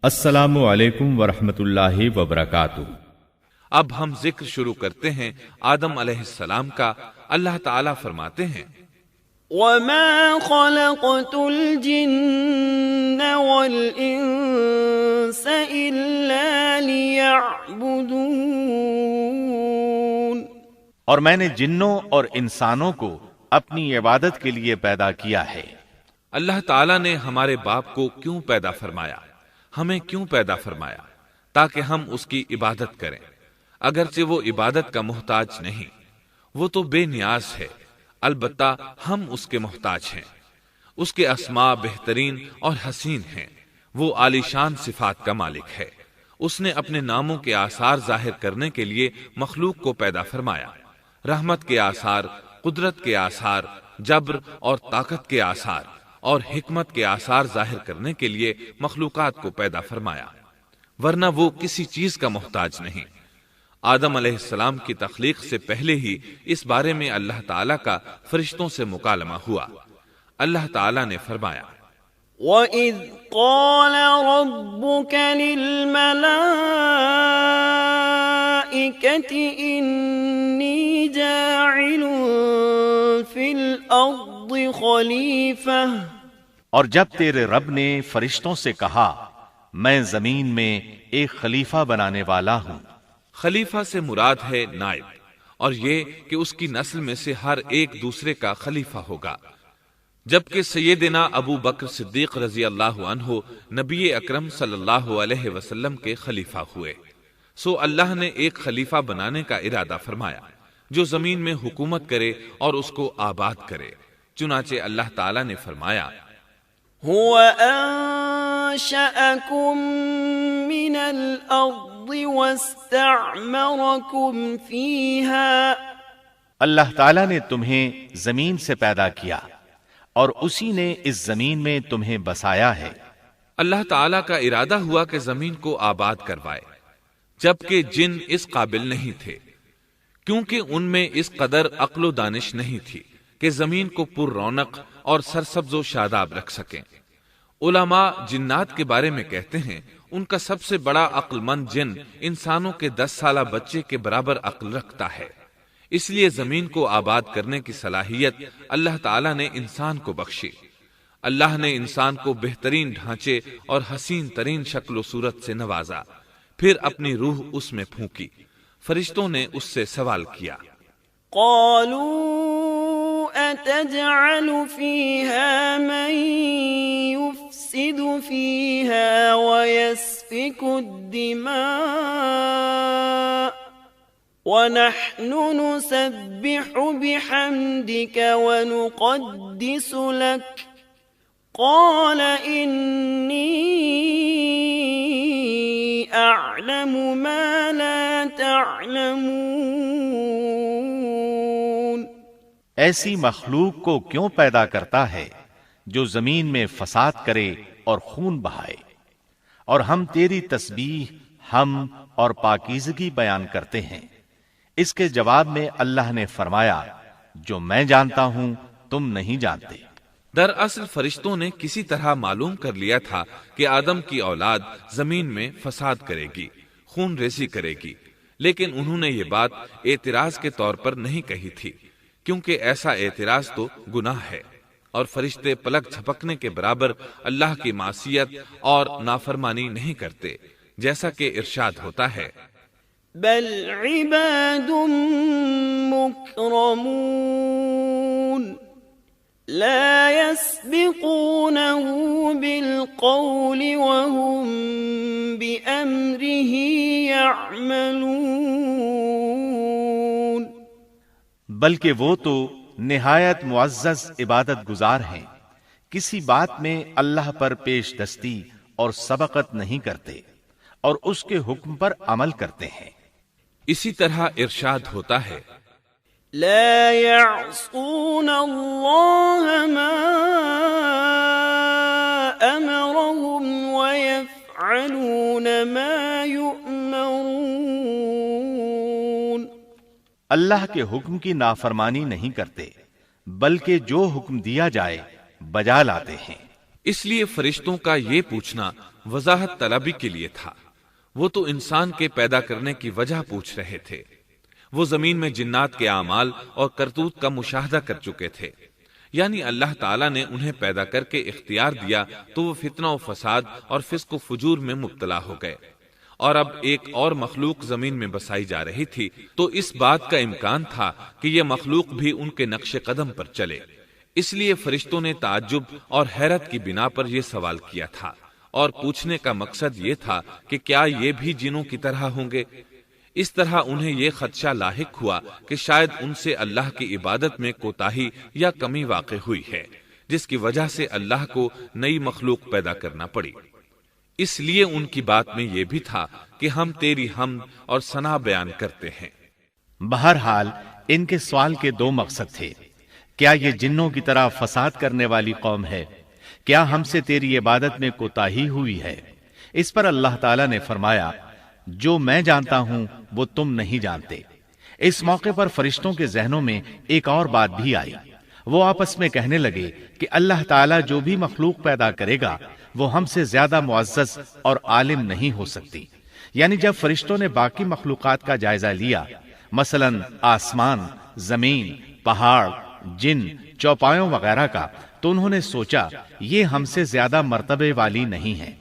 السلام علیکم ورحمۃ اللہ وبرکاتہ۔ اب ہم ذکر شروع کرتے ہیں آدم علیہ السلام کا۔ اللہ تعالیٰ فرماتے ہیں وَمَا خَلَقْتُ الْجِنَّ وَالْإِنسَ إِلَّا لِيَعْبُدُونَ، اور میں نے جنوں اور انسانوں کو اپنی عبادت کے لیے پیدا کیا ہے۔ اللہ تعالیٰ نے ہمارے باپ کو کیوں پیدا فرمایا، ہمیں کیوں پیدا فرمایا؟ تاکہ ہم اس کی عبادت کریں، اگرچہ وہ عبادت کا محتاج نہیں، وہ تو بے نیاز ہے، البتہ ہم اس کے محتاج ہیں۔ اس کے اسماء بہترین اور حسین ہیں، وہ عالی شان صفات کا مالک ہے۔ اس نے اپنے ناموں کے آثار ظاہر کرنے کے لیے مخلوق کو پیدا فرمایا، رحمت کے آثار، قدرت کے آثار، جبر اور طاقت کے آثار اور حکمت کے آثار ظاہر کرنے کے لیے مخلوقات کو پیدا فرمایا، ورنہ وہ کسی چیز کا محتاج نہیں۔ آدم علیہ السلام کی تخلیق سے پہلے ہی اس بارے میں اللہ تعالیٰ کا فرشتوں سے مکالمہ ہوا۔ اللہ تعالیٰ نے فرمایا وَإِذْ قَالَ رَبُّكَ لِلْمَلَائِكَةِ إِنِّي جَاعِلٌ فِي الْأَرْضِ خَلِيفَةً، اور جب تیرے رب نے فرشتوں سے کہا میں زمین میں ایک خلیفہ بنانے والا ہوں۔ خلیفہ سے مراد ہے نائب، اور یہ کہ اس کی نسل میں سے ہر ایک دوسرے کا خلیفہ ہوگا۔ جبکہ سیدنا ابو بکر صدیق رضی اللہ عنہ نبی اکرم صلی اللہ علیہ وسلم کے خلیفہ ہوئے، سو اللہ نے ایک خلیفہ بنانے کا ارادہ فرمایا جو زمین میں حکومت کرے اور اس کو آباد کرے۔ چنانچہ اللہ تعالیٰ نے فرمایا هو أنشأكم من الأرض واستعمركم فيها، اللہ تعالیٰ نے تمہیں زمین سے پیدا کیا اور اسی نے اس زمین میں تمہیں بسایا ہے۔ اللہ تعالیٰ کا ارادہ ہوا کہ زمین کو آباد کروائے، جبکہ جن اس قابل نہیں تھے، کیونکہ ان میں اس قدر عقل و دانش نہیں تھی کہ زمین کو پر رونق اور سرسبز و شاداب رکھ سکیں۔ علماء جنات کے بارے میں کہتے ہیں ان کا سب سے بڑا عقل مند جن انسانوں کے 10 سالہ بچے کے برابر عقل رکھتا ہے، اس لیے زمین کو آباد کرنے کی صلاحیت اللہ تعالیٰ نے انسان کو بخشی۔ اللہ نے انسان کو بہترین ڈھانچے اور حسین ترین شکل و صورت سے نوازا، پھر اپنی روح اس میں پھونکی۔ فرشتوں نے اس سے سوال کیا قالوا أتجعل فيها من يفسد فيها ويسفك الدماء ونحن نسبح بحمدك ونقدس لك قال إني أعلم ما لا تعلمون۔ ایسی مخلوق کو کیوں پیدا کرتا ہے جو زمین میں فساد کرے اور خون بہائے، اور ہم تیری تسبیح، حمد اور پاکیزگی بیان کرتے ہیں۔ اس کے جواب میں اللہ نے فرمایا جو میں جانتا ہوں تم نہیں جانتے۔ دراصل فرشتوں نے کسی طرح معلوم کر لیا تھا کہ آدم کی اولاد زمین میں فساد کرے گی، خون ریزی کرے گی، لیکن انہوں نے یہ بات اعتراض کے طور پر نہیں کہی تھی، کیونکہ ایسا اعتراض تو گناہ ہے، اور فرشتے پلک جھپکنے کے برابر اللہ کی معصیت اور نافرمانی نہیں کرتے، جیسا کہ ارشاد ہوتا ہے بل عباد مکرمون لا يسبقونه بالقول وهم بأمره يعملون، بلکہ وہ تو نہایت معزز عبادت گزار ہیں، کسی بات میں اللہ پر پیش دستی اور سبقت نہیں کرتے، اور اس کے حکم پر عمل کرتے ہیں۔ اسی طرح ارشاد ہوتا ہے لا يعصون الله ما أمرهم ويفعلون ما يؤمرون، اللہ کے حکم کی نافرمانی نہیں کرتے، بلکہ جو حکم دیا جائے بجا لاتے ہیں۔ اس لیے فرشتوں کا یہ پوچھنا وضاحت طلبی کے لیے تھا۔ وہ تو انسان کے پیدا کرنے کی وجہ پوچھ رہے تھے۔ وہ زمین میں جنات کے اعمال اور کرتوت کا مشاہدہ کر چکے تھے، یعنی اللہ تعالیٰ نے انہیں پیدا کر کے اختیار دیا تو وہ فتنہ و فساد اور فسق و فجور میں مبتلا ہو گئے، اور اب ایک اور مخلوق زمین میں بسائی جا رہی تھی، تو اس بات کا امکان تھا کہ یہ مخلوق بھی ان کے نقش قدم پر چلے۔ اس لیے فرشتوں نے تعجب اور حیرت کی بنا پر یہ سوال کیا تھا، اور پوچھنے کا مقصد یہ تھا کہ کیا یہ بھی جنوں کی طرح ہوں گے؟ اس طرح انہیں یہ خدشہ لاحق ہوا کہ شاید ان سے اللہ کی عبادت میں کوتاہی یا کمی واقع ہوئی ہے، جس کی وجہ سے اللہ کو نئی مخلوق پیدا کرنا پڑی۔ اس لیے ان کی بات میں یہ بھی تھا کہ ہم تیری حمد اور ثنا بیان کرتے ہیں۔ بہرحال ان کے سوال کے دو مقصد تھے۔ کیا یہ جنوں کی طرح فساد کرنے والی قوم ہے؟ کیا ہم سے تیری عبادت میں کوتاہی ہوئی ہے؟ اس پر اللہ تعالیٰ نے فرمایا، جو میں جانتا ہوں وہ تم نہیں جانتے۔ اس موقع پر فرشتوں کے ذہنوں میں ایک اور بات بھی آئی۔ وہ آپس میں کہنے لگے کہ اللہ تعالیٰ جو بھی مخلوق پیدا کرے گا وہ ہم سے زیادہ معزز اور عالم نہیں ہو سکتی۔ یعنی جب فرشتوں نے باقی مخلوقات کا جائزہ لیا، مثلا آسمان، زمین، پہاڑ، جن، چوپایوں وغیرہ کا، تو انہوں نے سوچا یہ ہم سے زیادہ مرتبے والی نہیں ہے،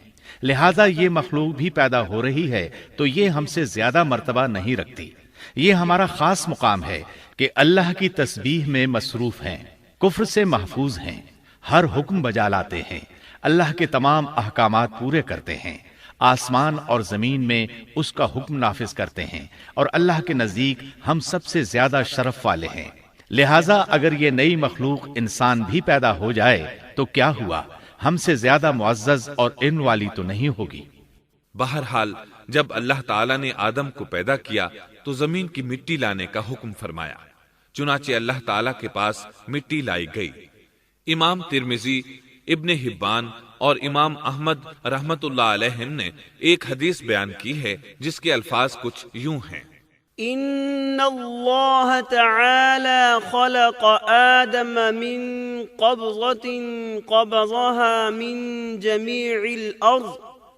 لہذا یہ مخلوق بھی پیدا ہو رہی ہے تو یہ ہم سے زیادہ مرتبہ نہیں رکھتی۔ یہ ہمارا خاص مقام ہے کہ اللہ کی تسبیح میں مصروف ہیں، کفر سے محفوظ ہیں، ہر حکم بجا لاتے ہیں، اللہ کے تمام احکامات پورے کرتے ہیں، آسمان اور زمین میں اس کا حکم نافذ کرتے ہیں، اور اللہ کے نزدیک ہم سب سے زیادہ شرف والے ہیں۔ لہٰذا اگر یہ نئی مخلوق انسان بھی پیدا ہو جائے تو کیا ہوا، ہم سے زیادہ معزز اور علم والی تو نہیں ہوگی۔ بہرحال جب اللہ تعالیٰ نے آدم کو پیدا کیا تو زمین کی مٹی لانے کا حکم فرمایا، چنانچہ اللہ تعالیٰ کے پاس مٹی لائی گئی۔ امام ترمذی، ابن حبان اور امام احمد رحمت اللہ علیہ نے ایک حدیث بیان کی ہے جس کے الفاظ کچھ یوں ہیں: ان اللہ تعالی خلق آدم من قبضة قبضها من جميع الارض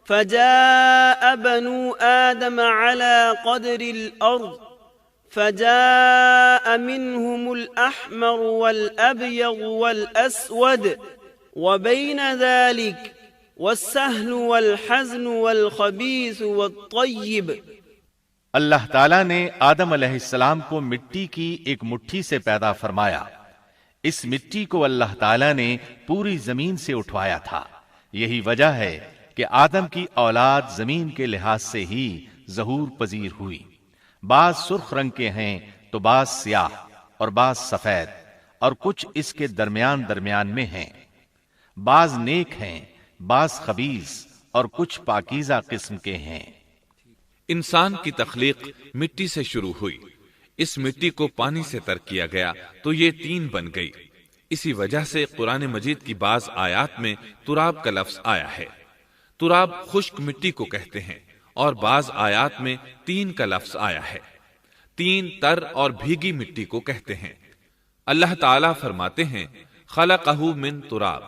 فجاء بنو آدم على قدر الارض فجاء منهم الأحمر والأبيض والأسود وبين ذلك والسهل والحزن والخبيث والطيب۔ اللہ تعالیٰ نے آدم علیہ السلام کو مٹی کی ایک مٹھی سے پیدا فرمایا۔ اس مٹی کو اللہ تعالیٰ نے پوری زمین سے اٹھوایا تھا۔ یہی وجہ ہے کہ آدم کی اولاد زمین کے لحاظ سے ہی ظہور پذیر ہوئی۔ بعض سرخ رنگ کے ہیں تو بعض سیاہ اور بعض سفید، اور کچھ اس کے درمیان میں ہیں۔ بعض نیک ہیں، بعض خبیث، اور کچھ پاکیزہ قسم کے ہیں۔ انسان کی تخلیق مٹی سے شروع ہوئی، اس مٹی کو پانی سے تر کیا گیا تو یہ تین بن گئی۔ اسی وجہ سے قرآن مجید کی بعض آیات میں تراب کا لفظ آیا ہے۔ تراب خشک مٹی کو کہتے ہیں، اور بعض آیات میں تین کا لفظ آیا ہے۔ تین تر اور بھیگی مٹی کو کہتے ہیں۔ اللہ تعالیٰ فرماتے ہیں خلقہ من تراب،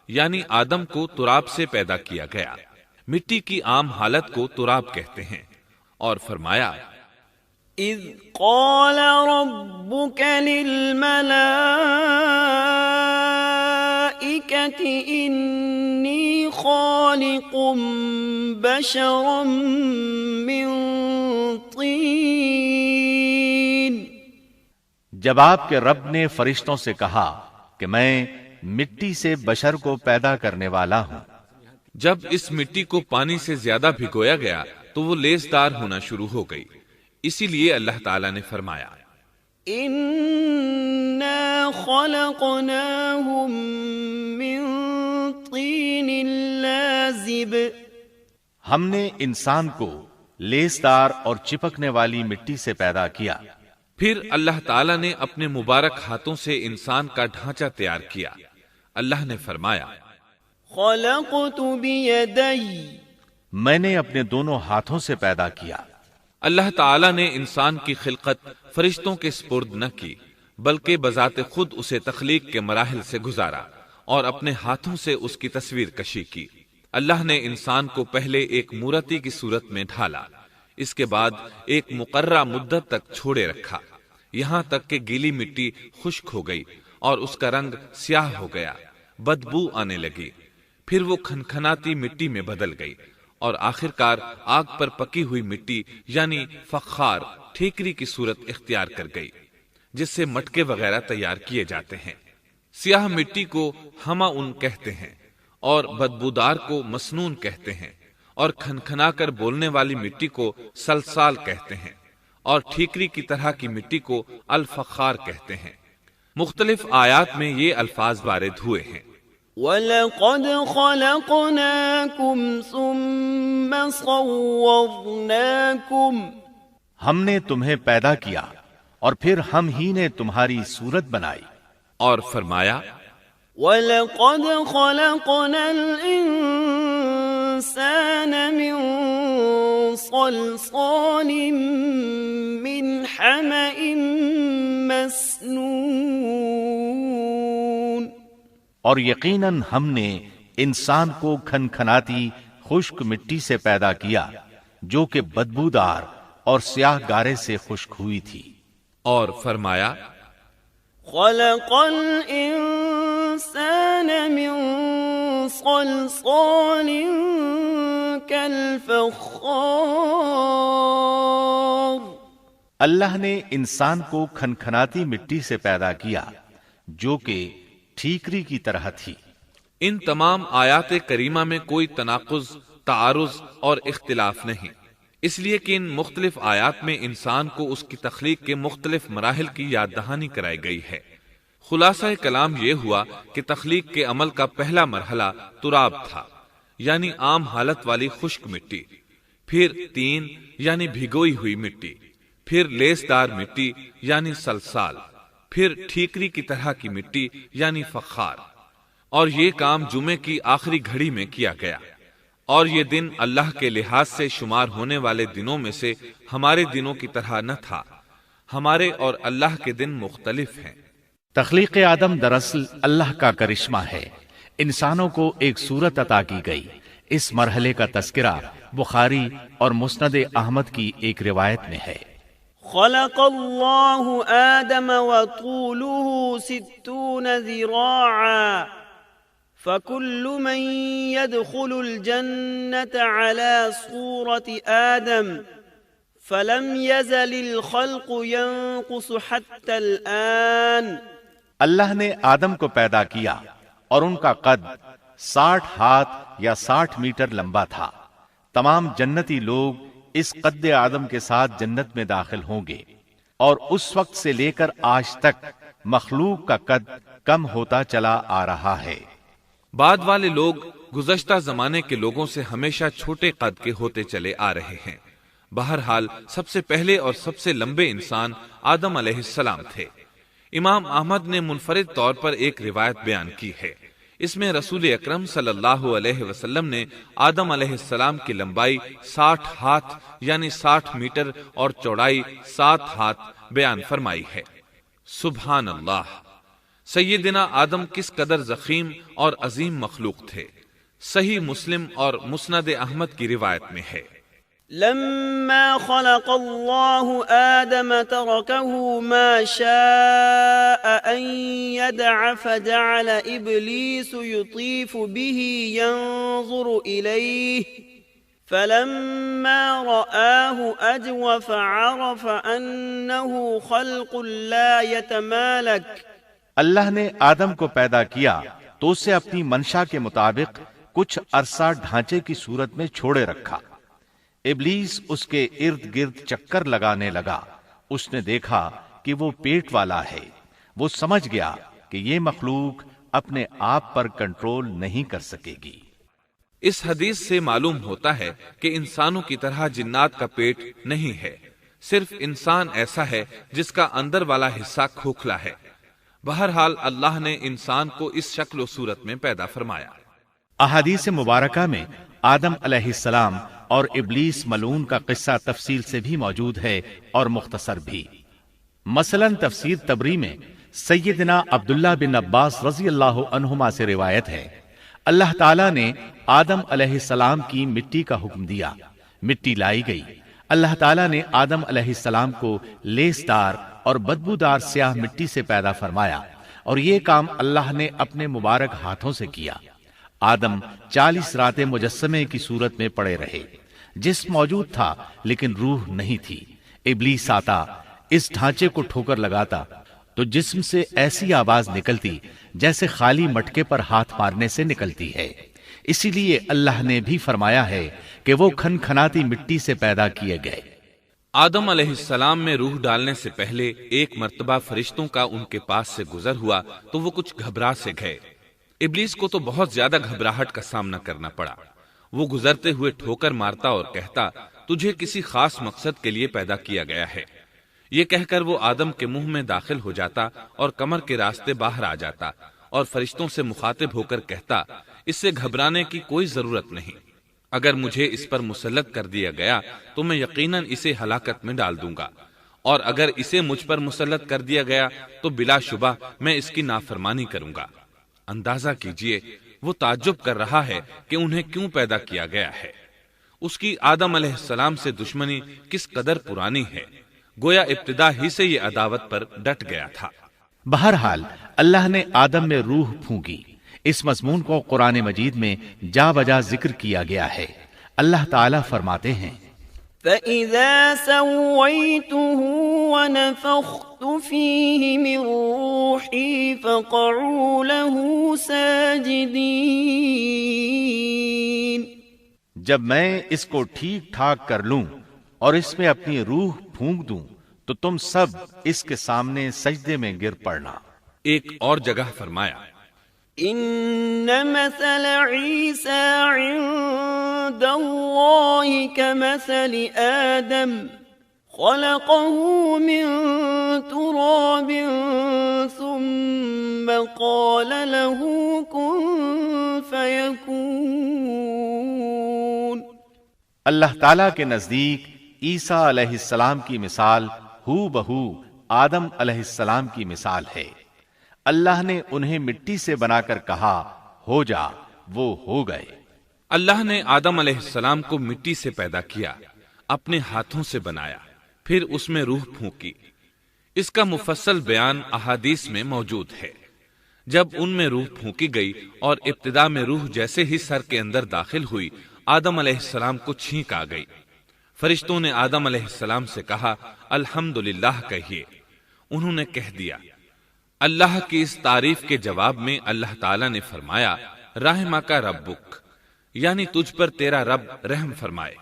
یعنی آدم کو تراب سے پیدا کیا گیا۔ مٹی کی عام حالت کو تراب کہتے ہیں، اور فرمایا اذ قال ربك للملائكة انی خالق بشرا من طین۔ جب آپ کے رب نے فرشتوں سے کہا کہ میں مٹی سے بشر کو پیدا کرنے والا ہوں۔ جب اس مٹی کو پانی سے زیادہ بھگویا گیا تو وہ لیسدار ہونا شروع ہو گئی، اسی لیے اللہ تعالیٰ نے فرمایا انا خلقناهم من طین لازب۔ ہم نے انسان کو لیسدار اور چپکنے والی مٹی سے پیدا کیا۔ پھر اللہ تعالیٰ نے اپنے مبارک ہاتھوں سے انسان کا ڈھانچہ تیار کیا۔ اللہ نے فرمایا خلقت بیدی، میں نے اپنے دونوں ہاتھوں سے پیدا کیا۔ اللہ تعالیٰ نے انسان کی خلقت فرشتوں کے سپرد نہ کی، بلکہ بذات خود اسے تخلیق کے مراحل سے گزارا اور اپنے ہاتھوں سے اس کی تصویر کشی کی۔ اللہ نے انسان کو پہلے ایک مورتی کی صورت میں ڈھالا، اس کے بعد ایک مقررہ مدت تک چھوڑے رکھا، یہاں تک کہ گیلی مٹی خشک ہو گئی اور اس کا رنگ سیاہ ہو گیا، بدبو آنے لگی، پھر وہ کھنکھناتی مٹی میں بدل گئی اور آخر کار آگ پر پکی ہوئی مٹی یعنی فخار ٹھیکری کی صورت اختیار کر گئی، جس سے مٹکے وغیرہ تیار کیے جاتے ہیں۔ سیاہ مٹی کو ہما ان کہتے ہیں اور بدبودار کو مسنون کہتے ہیں، اور کھنکھنا کر بولنے والی مٹی کو سلسال کہتے ہیں، اور ٹھیکری کی طرح کی مٹی کو الفخار کہتے ہیں۔ مختلف آیات میں یہ الفاظ وارد ہوئے ہیں۔ وَلَقَدْ خَلَقْنَاكُمْ ثُمَّ صَوَّرْنَاكُمْ، ہم نے تمہیں پیدا کیا اور پھر ہم ہی نے تمہاری صورت بنائی، اور فرمایا وَلَقَدْ خَلَقْنَا الْإِنسَانَ مِنْ صَلْصَالٍ مِنْ حَمَإٍ مَسْنُونٍ، اور یقیناً ہم نے انسان کو کھنکھناتی خشک مٹی سے پیدا کیا جو کہ بدبودار اور سیاہ گارے سے خشک ہوئی تھی، اور فرمایا خَلَقَ الْإِنسَانَ مِنْ صَلْصَالٍ كَالْفَخَّارِ، اللہ نے انسان کو کھنکھناتی مٹی سے پیدا کیا جو کہ ٹھیکری کی طرح تھی۔ ان تمام آیات کریمہ میں کوئی تناقض، تعارض اور اختلاف نہیں، اس لیے کہ ان مختلف آیات میں انسان کو اس کی تخلیق کے مختلف مراحل کی یاد دہانی کرائی گئی ہے۔ خلاصہ کلام یہ ہوا کہ تخلیق کے عمل کا پہلا مرحلہ تراب تھا، یعنی عام حالت والی خشک مٹی، پھر تین یعنی بھگوئی ہوئی مٹی، پھر لیسدار مٹی یعنی سلسال، پھر ٹھیکری کی طرح کی مٹی یعنی فخار، اور یہ کام جمعے کی آخری گھڑی میں کیا گیا، اور یہ دن اللہ کے لحاظ سے شمار ہونے والے دنوں میں سے ہمارے دنوں کی طرح نہ تھا، ہمارے اور اللہ کے دن مختلف ہیں۔ تخلیق آدم دراصل اللہ کا کرشمہ ہے، انسانوں کو ایک صورت عطا کی گئی۔ اس مرحلے کا تذکرہ بخاری اور مسند احمد کی ایک روایت میں ہے۔ خلق اللہ آدم وطوله 60 ذراعا فكل من يدخل الجنة على صورة آدم فلم يزل الخلق ينقص حتى الآن۔ اللہ نے آدم کو پیدا کیا اور ان کا قد 60 ہاتھ یا 60 میٹر لمبا تھا۔ تمام جنتی لوگ اس قد آدم کے ساتھ جنت میں داخل ہوں گے، اور اس وقت سے لے کر آج تک مخلوق کا قد کم ہوتا چلا آ رہا ہے۔ بعد والے لوگ گزشتہ زمانے کے لوگوں سے ہمیشہ چھوٹے قد کے ہوتے چلے آ رہے ہیں۔ بہرحال سب سے پہلے اور سب سے لمبے انسان آدم علیہ السلام تھے۔ امام احمد نے منفرد طور پر ایک روایت بیان کی ہے، اس میں رسول اکرم صلی اللہ علیہ وسلم نے آدم علیہ السلام کی لمبائی 60 ہاتھ یعنی 60 میٹر اور چوڑائی 7 ہاتھ بیان فرمائی ہے۔ سبحان اللہ! سیدنا آدم کس قدر ضخیم اور عظیم مخلوق تھے۔ صحیح مسلم اور مسند احمد کی روایت میں ہے، لما خلق الله آدم تركه ما شاء أن يدع فجعل إبليس يطيف به ينظر إليه فلما رآه أجوف عرف أنه خلق لا يتمالك۔ اللہ نے آدم کو پیدا کیا تو اسے اپنی منشا کے مطابق کچھ عرصہ ڈھانچے کی صورت میں چھوڑے رکھا۔ ابلیس اس کے ارد گرد چکر لگانے لگا۔ اس نے دیکھا کہ وہ پیٹ والا ہے۔ وہ سمجھ گیا کہ یہ مخلوق اپنے آپ پر کنٹرول نہیں کر سکے گی۔ اس حدیث سے معلوم ہوتا ہے کہ انسانوں کی طرح جنات کا پیٹ نہیں ہے، صرف انسان ایسا ہے جس کا اندر والا حصہ کھوکھلا ہے۔ بہرحال اللہ نے انسان کو اس شکل و صورت میں پیدا فرمایا۔ احادیث مبارکہ میں آدم علیہ السلام اور ابلیس ملعون کا قصہ تفصیل سے بھی موجود ہے اور مختصر بھی۔ مثلا تفسیر تبری میں سیدنا عبداللہ بن عباس رضی اللہ عنہما سے روایت ہے، اللہ تعالیٰ نے آدم علیہ السلام کی مٹی کا حکم دیا، مٹی لائی گئی۔ اللہ تعالیٰ نے آدم علیہ السلام کو لیسدار اور بدبودار سیاہ مٹی سے پیدا فرمایا، اور یہ کام اللہ نے اپنے مبارک ہاتھوں سے کیا۔ آدم 40 راتیں مجسمے کی صورت میں پڑے رہے، جسم موجود تھا لیکن روح نہیں تھی۔ ابلیس آتا، اس ڈھانچے کو ٹھوکر لگاتا تو جسم سے ایسی آواز نکلتی جیسے خالی مٹکے پر ہاتھ مارنے سے نکلتی ہے۔ اسی لیے اللہ نے بھی فرمایا ہے کہ وہ کھنکھناتی مٹی سے پیدا کیے گئے۔ آدم علیہ السلام میں روح ڈالنے سے پہلے ایک مرتبہ فرشتوں کا ان کے پاس سے گزر ہوا تو وہ کچھ گھبرا سے گئے۔ ابلیس کو تو بہت زیادہ گھبراہٹ کا سامنا کرنا پڑا۔ وہ گزرتے ہوئے ٹھوکر مارتا اور کہتا، تجھے کسی خاص مقصد کے لیے پیدا کیا گیا ہے۔ یہ کہہ کر وہ آدم کے منہ میں داخل ہو جاتا اور کمر کے راستے باہر آ جاتا اور فرشتوں سے مخاطب ہو کر کہتا، اس سے گھبرانے کی کوئی ضرورت نہیں۔ اگر مجھے اس پر مسلط کر دیا گیا تو میں یقیناً اسے ہلاکت میں ڈال دوں گا، اور اگر اسے مجھ پر مسلط کر دیا گیا تو بلا شبہ میں اس کی نافرمانی کروں گا۔ اندازہ کیجئے وہ تعجب کر رہا ہے کہ انہیں کیوں پیدا کیا گیا ہے۔ اس کی آدم علیہ السلام سے دشمنی کس قدر پرانی ہے، گویا ابتدا ہی سے یہ عداوت پر ڈٹ گیا تھا۔ بہرحال اللہ نے آدم میں روح پھونکی۔ اس مضمون کو قرآن مجید میں جا بجا ذکر کیا گیا ہے۔ اللہ تعالیٰ فرماتے ہیں، فَإِذَا سَوَّيْتُهُ وَنَفَخْتُ فِيهِ مِن رُّوحِي فَقَعُوا لَهُ سَاجِدِينَ۔ جب میں اس کو ٹھیک ٹھاک کر لوں اور اس میں اپنی روح پھونک دوں تو تم سب اس کے سامنے سجدے میں گر پڑنا۔ ایک اور جگہ فرمایا، إن مثل عيسى عند الله كمثل آدم خلقه من تراب ثم قال له كن فيكون۔ اللہ تعالیٰ کے نزدیک عیسیٰ علیہ السلام کی مثال ہو بہو آدم علیہ السلام کی مثال ہے۔ اللہ نے انہیں مٹی سے بنا کر کہا ہو جا، وہ ہو گئے۔ اللہ نے آدم علیہ السلام کو مٹی سے پیدا کیا، اپنے ہاتھوں سے بنایا، پھر اس میں روح پھونکی۔ اس کا مفصل بیان احادیث میں موجود ہے۔ جب ان میں روح پھونکی گئی اور ابتدا میں روح جیسے ہی سر کے اندر داخل ہوئی، آدم علیہ السلام کو چھینک آ گئی۔ فرشتوں نے آدم علیہ السلام سے کہا، الحمدللہ کہیے۔ انہوں نے کہہ دیا۔ اللہ کی اس تعریف کے جواب میں اللہ تعالیٰ نے فرمایا، رحمہ کا ربک، یعنی تجھ پر تیرا رب رحم فرمائے۔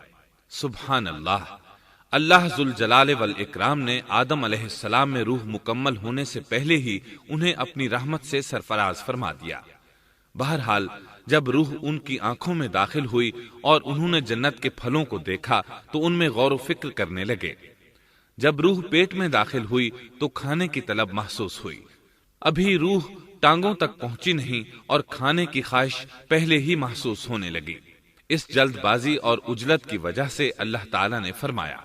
سبحان اللہ، اللہ ذوالجلال والاکرام نے آدم علیہ السلام میں روح مکمل ہونے سے پہلے ہی انہیں اپنی رحمت سے سرفراز فرما دیا۔ بہرحال جب روح ان کی آنکھوں میں داخل ہوئی اور انہوں نے جنت کے پھلوں کو دیکھا تو ان میں غور و فکر کرنے لگے۔ جب روح پیٹ میں داخل ہوئی تو کھانے کی طلب محسوس ہوئی۔ ابھی روح ٹانگوں تک پہنچی نہیں اور کھانے کی خواہش پہلے ہی محسوس ہونے لگی۔ اس جلد بازی اور عجلت کی وجہ سے اللہ تعالیٰ نے فرمایا،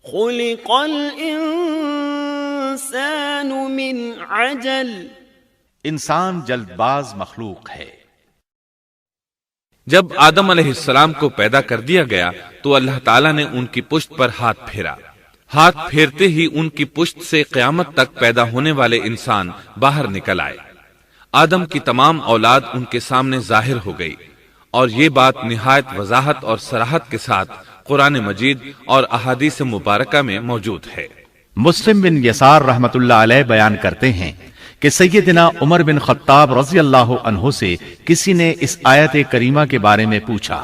خلق الانسان من عجل۔ انسان جلد باز مخلوق ہے۔ جب آدم علیہ السلام کو پیدا کر دیا گیا تو اللہ تعالیٰ نے ان کی پشت پر ہاتھ پھیرا۔ ہاتھ پھیرتے ہی ان کی پشت سے قیامت تک پیدا ہونے والے انسان باہر نکل آئے۔ آدم کی تمام اولاد ان کے سامنے ظاہر ہو گئی، اور یہ بات نہایت وضاحت اور صراحت کے ساتھ قرآن مجید اور احادیث مبارکہ میں موجود ہے۔ مسلم بن یسار رحمت اللہ علیہ بیان کرتے ہیں کہ سیدنا عمر بن خطاب رضی اللہ عنہ سے کسی نے اس آیت کریمہ کے بارے میں پوچھا،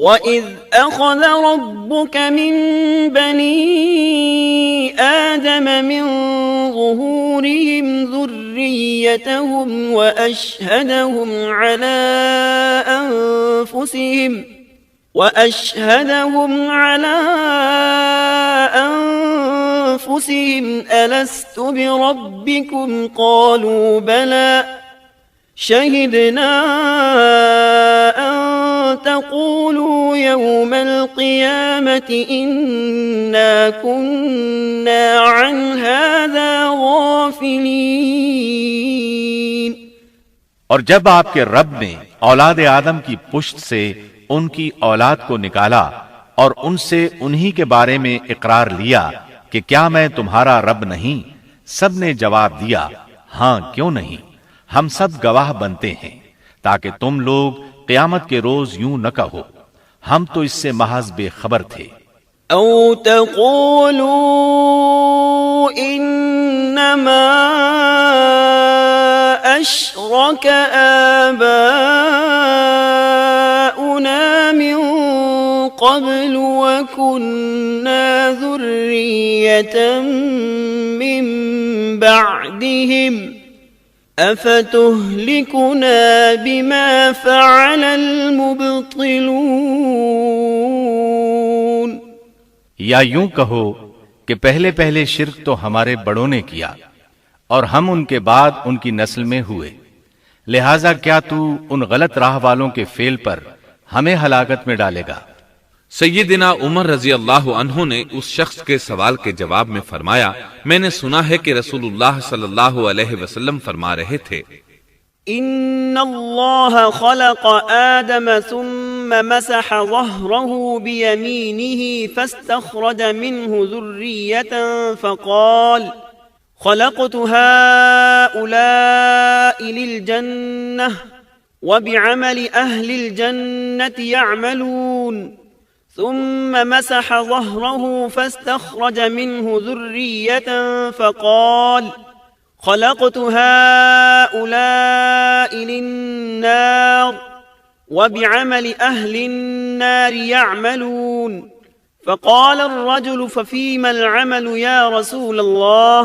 وَإِذْ أَخَذَ رَبُّكَ مِن بَنِي آدَمَ مِن ظُهُورِهِمْ ذُرِّيَّتَهُمْ وَأَشْهَدَهُمْ عَلَىٰ أَنفُسِهِمْ أَلَسْتُ بِرَبِّكُمْ قَالُوا بَلَىٰ شَهِدْنَا أَن تَقُولُوا يَوْمَ الْقِيَامَةِ إِنَّا كُنَّا عَنْ هَٰذَا غَافِلِينَ۔ اور جب آپ کے رب نے اولاد آدم کی پشت سے ان کی اولاد کو نکالا اور ان سے انہی کے بارے میں اقرار لیا کہ کیا میں تمہارا رب نہیں، سب نے جواب دیا ہاں کیوں نہیں، ہم سب گواہ بنتے ہیں، تاکہ تم لوگ قیامت کے روز یوں نہ کہو ہم تو اس سے محض بے خبر تھے۔ أو تقولوا إنما أشرك آباؤنا من قبل وكنا ذرية من بعدهم أفتهلكنا بما فعل المبطلون۔ یا یوں کہو کہ پہلے پہلے شرک تو ہمارے بڑوں نے کیا اور ہم ان کے بعد ان کی نسل میں ہوئے، لہذا کیا تو ان غلط راہ والوں کے فعل پر ہمیں ہلاکت میں ڈالے گا؟ سیدنا عمر رضی اللہ عنہ نے اس شخص کے سوال کے جواب میں فرمایا، میں نے سنا ہے کہ رسول اللہ صلی اللہ علیہ وسلم فرما رہے تھے، إن الله خلق آدم ثم مسح ظهره بيمينه فاستخرج منه ذرية فقال خلقت هؤلاء للجنة وبعمل أهل الجنة يعملون ثم مسح ظهره فاستخرج منه ذرية فقال خلقت هؤلاء للنار وبعمل أهل النار يعملون فقال الرجل ففيما العمل يا رسول الله؟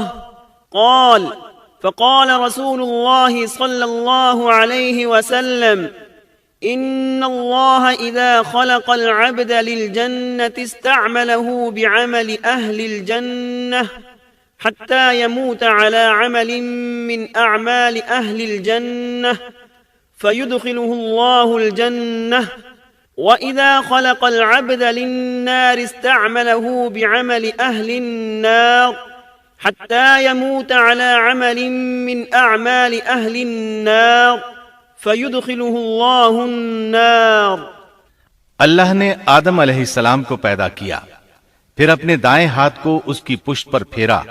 فقال رسول الله صلى الله عليه وسلم إن الله إذا خلق العبد للجنة استعمله بعمل أهل الجنة حتى يموت على عمل من أعمال أهل الجنة فيدخله الله الجنة، وإذا خلق العبد للنار استعمله بعمل أهل النار حتى يموت على عمل من أعمال أهل النار فيدخله الله النار۔ اللہ نے آدم علیہ السلام کو پیدا کیا، پھر اپنے دائیں ہاتھ کو اس کی پشت پر پھیرا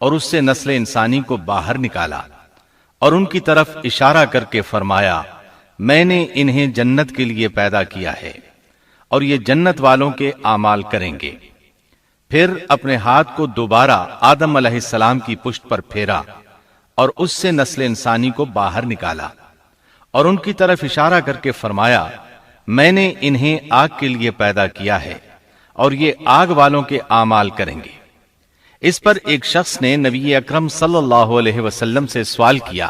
اور اس سے نسل انسانی کو باہر نکالا اور ان کی طرف اشارہ کر کے فرمایا، میں نے انہیں جنت کے لیے پیدا کیا ہے اور یہ جنت والوں کے اعمال کریں گے۔ پھر اپنے ہاتھ کو دوبارہ آدم علیہ السلام کی پشت پر پھیرا اور اس سے نسل انسانی کو باہر نکالا اور ان کی طرف اشارہ کر کے فرمایا، میں نے انہیں آگ کے لیے پیدا کیا ہے اور یہ آگ والوں کے اعمال کریں گے۔ اس پر ایک شخص نے نبی اکرم صلی اللہ علیہ وسلم سے سوال کیا،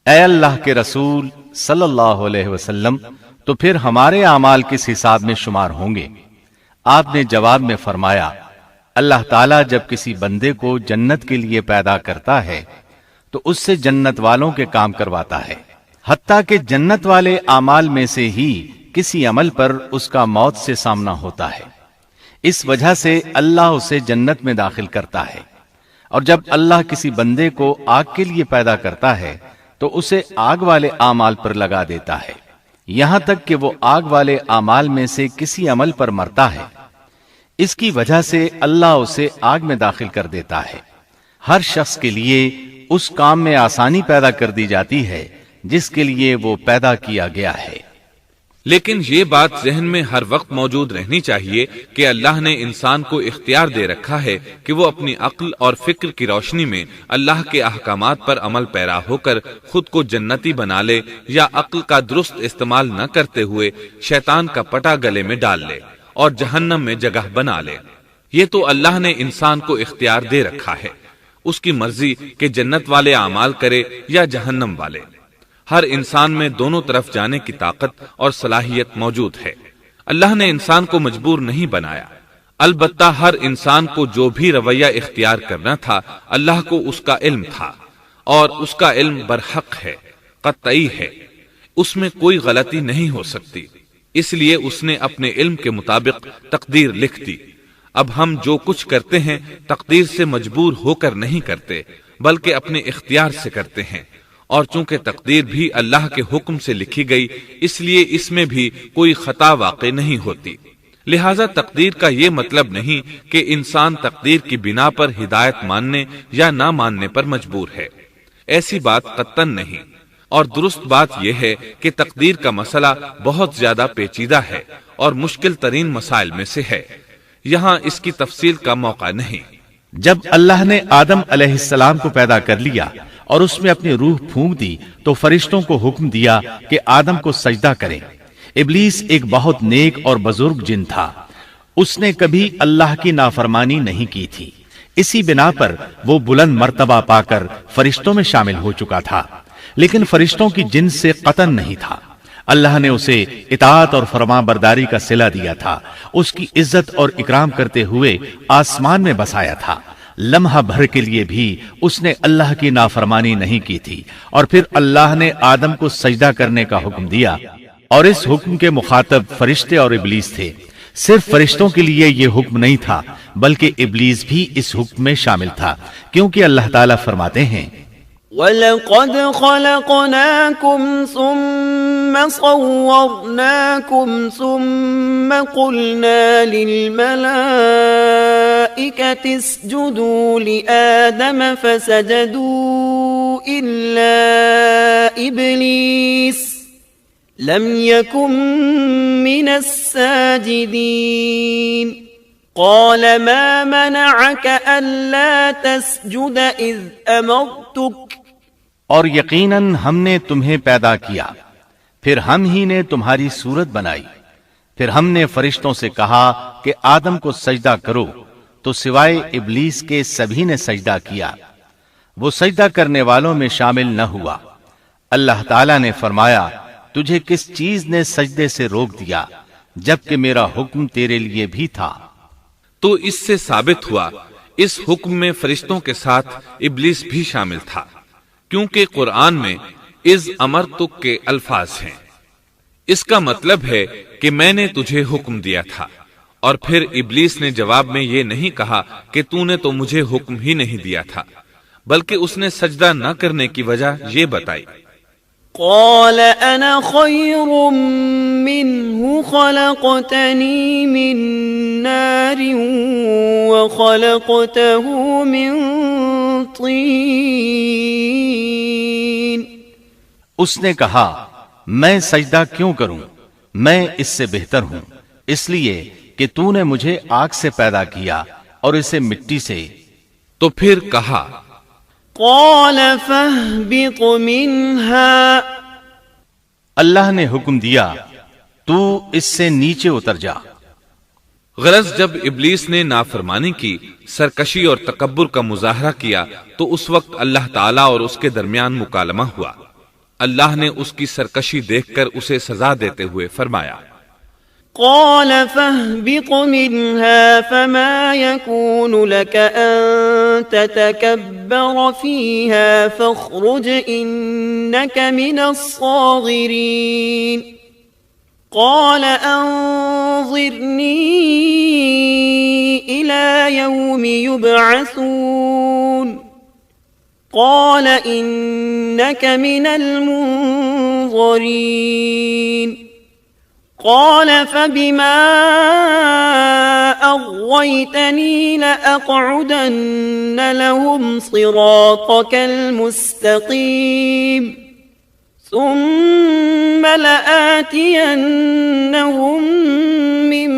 اے اللہ کے رسول صلی اللہ علیہ وسلم، تو پھر ہمارے اعمال کس حساب میں شمار ہوں گے؟ آپ نے جواب میں فرمایا، اللہ تعالیٰ جب کسی بندے کو جنت کے لیے پیدا کرتا ہے تو اس سے جنت والوں کے کام کرواتا ہے، حتیٰ کہ جنت والے اعمال میں سے ہی کسی عمل پر اس کا موت سے سامنا ہوتا ہے، اس وجہ سے اللہ اسے جنت میں داخل کرتا ہے، اور جب اللہ کسی بندے کو آگ کے لیے پیدا کرتا ہے تو اسے آگ والے اعمال پر لگا دیتا ہے، یہاں تک کہ وہ آگ والے اعمال میں سے کسی عمل پر مرتا ہے، اس کی وجہ سے اللہ اسے آگ میں داخل کر دیتا ہے۔ ہر شخص کے لیے اس کام میں آسانی پیدا کر دی جاتی ہے جس کے لیے وہ پیدا کیا گیا ہے۔ لیکن یہ بات ذہن میں ہر وقت موجود رہنی چاہیے کہ اللہ نے انسان کو اختیار دے رکھا ہے کہ وہ اپنی عقل اور فکر کی روشنی میں اللہ کے احکامات پر عمل پیرا ہو کر خود کو جنتی بنا لے، یا عقل کا درست استعمال نہ کرتے ہوئے شیطان کا پٹا گلے میں ڈال لے اور جہنم میں جگہ بنا لے۔ یہ تو اللہ نے انسان کو اختیار دے رکھا ہے، اس کی مرضی کہ جنت والے اعمال کرے یا جہنم والے۔ ہر انسان میں دونوں طرف جانے کی طاقت اور صلاحیت موجود ہے۔ اللہ نے انسان کو مجبور نہیں بنایا، البتہ ہر انسان کو جو بھی رویہ اختیار کرنا تھا اللہ کو اس کا علم تھا، اور اس کا علم برحق ہے، قطعی ہے، اس میں کوئی غلطی نہیں ہو سکتی، اس لیے اس نے اپنے علم کے مطابق تقدیر لکھ دی۔ اب ہم جو کچھ کرتے ہیں تقدیر سے مجبور ہو کر نہیں کرتے، بلکہ اپنے اختیار سے کرتے ہیں، اور چونکہ تقدیر بھی اللہ کے حکم سے لکھی گئی اس لیے اس میں بھی کوئی خطا واقع نہیں ہوتی، لہذا تقدیر کا یہ مطلب نہیں کہ انسان تقدیر کی بنا پر ہدایت ماننے یا نہ ماننے پر مجبور ہے، ایسی بات قطعاً نہیں۔ اور درست بات یہ ہے کہ تقدیر کا مسئلہ بہت زیادہ پیچیدہ ہے اور مشکل ترین مسائل میں سے ہے، یہاں اس کی تفصیل کا موقع نہیں۔ جب اللہ نے آدم علیہ السلام کو پیدا کر لیا اور اس میں اپنی روح پھونک دی تو فرشتوں کو حکم دیا کہ آدم کو سجدہ کریں۔ ابلیس ایک بہت نیک اور بزرگ جن تھا، اس نے کبھی اللہ کی نافرمانی نہیں کی تھی، اسی بنا پر وہ بلند مرتبہ پا کر فرشتوں میں شامل ہو چکا تھا، لیکن فرشتوں کی جنس سے قطعاً نہیں تھا۔ اللہ نے اسے اطاعت اور فرما برداری کا صلہ دیا تھا، اس کی عزت اور اکرام کرتے ہوئے آسمان میں بسایا تھا، لمحہ بھر کے لیے بھی اس نے اللہ کی نافرمانی نہیں کی تھی، اور پھر اللہ نے آدم کو سجدہ کرنے کا حکم دیا، اور اس حکم کے مخاطب فرشتے اور ابلیس تھے۔ صرف فرشتوں کے لیے یہ حکم نہیں تھا بلکہ ابلیس بھی اس حکم میں شامل تھا، کیونکہ اللہ تعالیٰ فرماتے ہیں وَلَقَدْ خَلَقْنَاكُمْ ثُمَّ صَوَّرْنَاكُمْ ثُمَّ قُلْنَا لِلْمَلَائِكَةِ اسْجُدُوا لِآدَمَ فَسَجَدُوا إِلَّا إِبْلِيسَ لَمْ يَكُنْ مِنَ السَّاجِدِينَ قَالَ مَا مَنَعَكَ أَلَّا تَسْجُدَ إِذْ أَمَرْتُكَ اور یقیناً ہم نے تمہیں پیدا کیا، پھر ہم ہی نے تمہاری صورت بنائی، پھر ہم نے فرشتوں سے کہا کہ آدم کو سجدہ کرو، تو سوائے ابلیس کے سبھی نے سجدہ کیا، وہ سجدہ کرنے والوں میں شامل نہ ہوا۔ اللہ تعالیٰ نے فرمایا تجھے کس چیز نے سجدے سے روک دیا جبکہ میرا حکم تیرے لیے بھی تھا؟ تو اس سے ثابت ہوا اس حکم میں فرشتوں کے ساتھ ابلیس بھی شامل تھا، کیونکہ قرآن میں اذ امرتک کے الفاظ ہیں۔ اس کا مطلب ہے کہ میں نے تجھے حکم دیا تھا، اور پھر ابلیس نے جواب میں یہ نہیں کہا کہ تو نے تو مجھے حکم ہی نہیں دیا تھا، بلکہ اس نے سجدہ نہ کرنے کی وجہ یہ بتائی۔ قال انا خير منه خلقتني من نار وخلقته من طين۔ اس نے کہا میں سجدہ کیوں کروں، میں اس سے بہتر ہوں، اس لیے کہ تو نے مجھے آگ سے پیدا کیا اور اسے مٹی سے۔ تو پھر کہا قال فاهبط منها، اللہ نے حکم دیا تو اس سے نیچے اتر جا۔ غرض جب ابلیس نے نافرمانی کی، سرکشی اور تکبر کا مظاہرہ کیا تو اس وقت اللہ تعالیٰ اور اس کے درمیان مکالمہ ہوا۔ اللہ نے اس کی سرکشی دیکھ کر اسے سزا دیتے ہوئے فرمایا قال فاهبط منها فما يكون لك أن تتكبر فيها فاخرج إنك من الصاغرين قال أنظرني إلى يوم يبعثون قال إنك من المنظرين قال فبما أغويتني لأقعدن لهم صراطك المستقيم ثم لآتينهم من